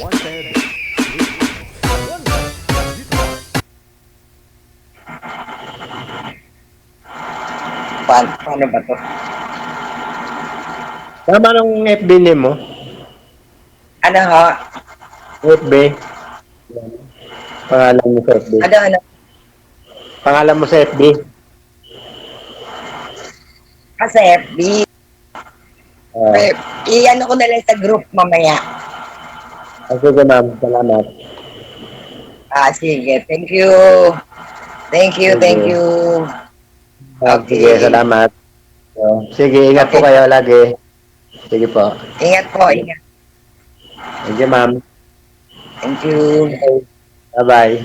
Wanted. Paano ba to? Tama nung FB name mo? Ano ho? FB? Pangalan mo sa FB? Ano? Pangalan mo sa FB? Kasi FB. I-ano ko na lang sa group mamaya. Sige ma'am, salamat. Sige. Thank you. Thank you. Sige, salamat. Sige, ingat po kayo lagi. Sige po. Ingat po, ingat. Thank you ma'am. Thank you. Bye-bye.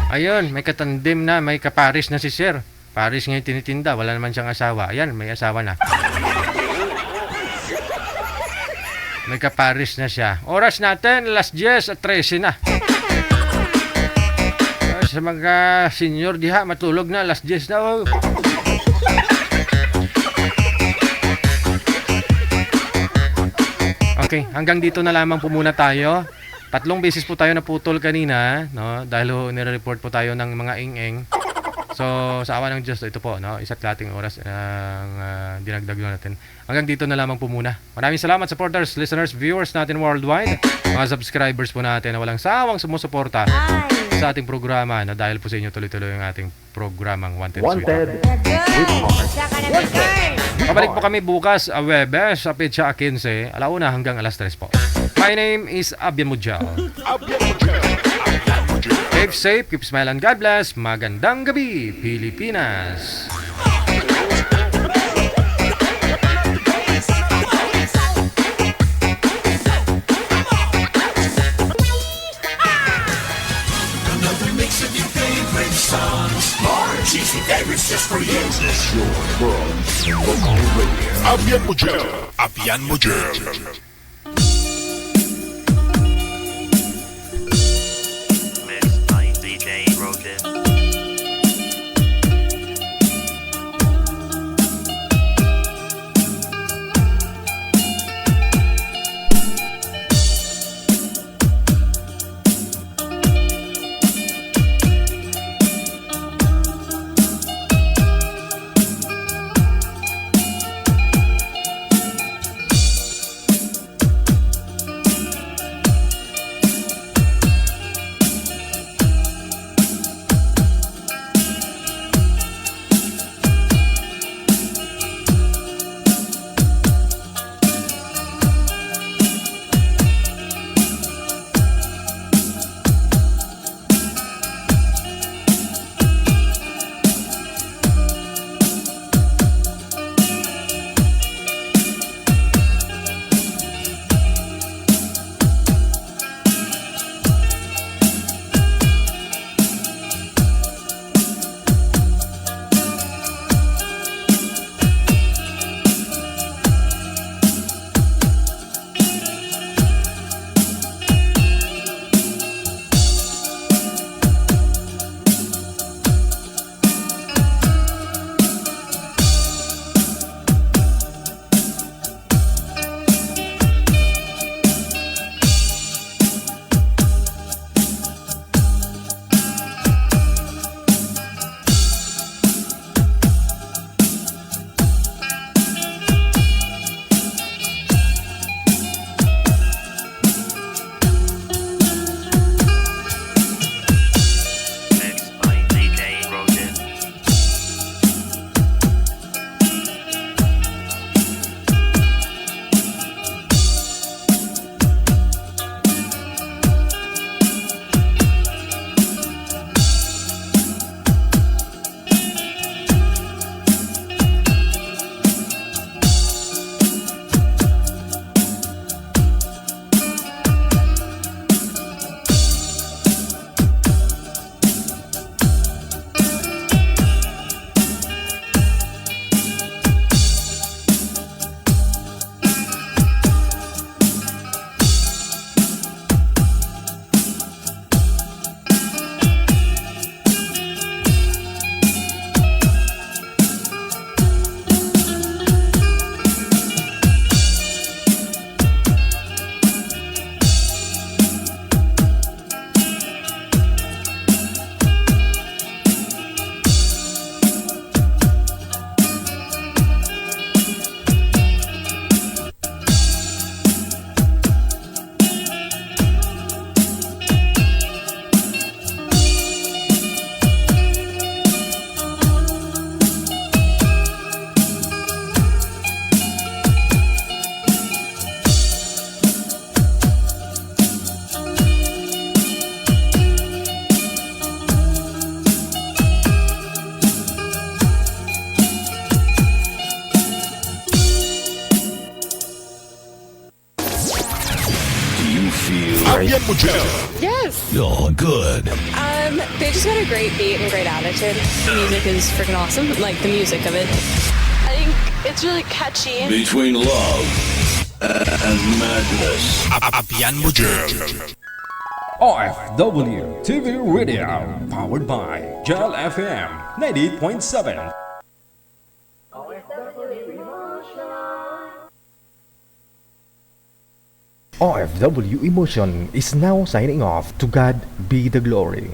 Ayun, may katandim na, may kaparis na si sir. Paris ngayon tinitinda, wala naman siyang asawa. Ayan, may asawa na. May kaparis na siya. Oras natin, alas 10 at 13 na. Sa mga senior diha, matulog na, alas 10 na. Oh. Okay, hanggang dito na lamang po muna tayo. 3 beses po tayo naputol kanina, no? Dahil nire-report po tayo ng mga ing-ing. So, sa awa ng Diyos, ito po, no? 1 oras ang dinagdag natin. Hanggang dito na lamang po muna. Maraming salamat supporters, listeners, viewers natin worldwide. Mga subscribers po natin na walang sawang sumusuporta sa ating programa na dahil po sa inyo tuloy-tuloy ang ating programang Wanted Wanted. Pabalik po kami bukas, Webes, sa Petsa 15, alauna hanggang alas 3 po. My name is Abian Mujal. Keep safe, keep smiling, God bless. Magandang gabi, Pilipinas. Another mix of your favorite songs. More cheesy favorites just for you. This is your world. Local radio. Abian Mujal. Abian Mujal. Mixed by DJ Roden. feel Abian mo dyan. Yes. oh good. They just got a great beat and great attitude. The music is freaking awesome. Like the music of it. I think it's really catchy. Between love and madness. Abian mo dyan. OFW TV Radio, powered by Gel FM 90.7. OFW Emotion is now signing off. To God be the glory.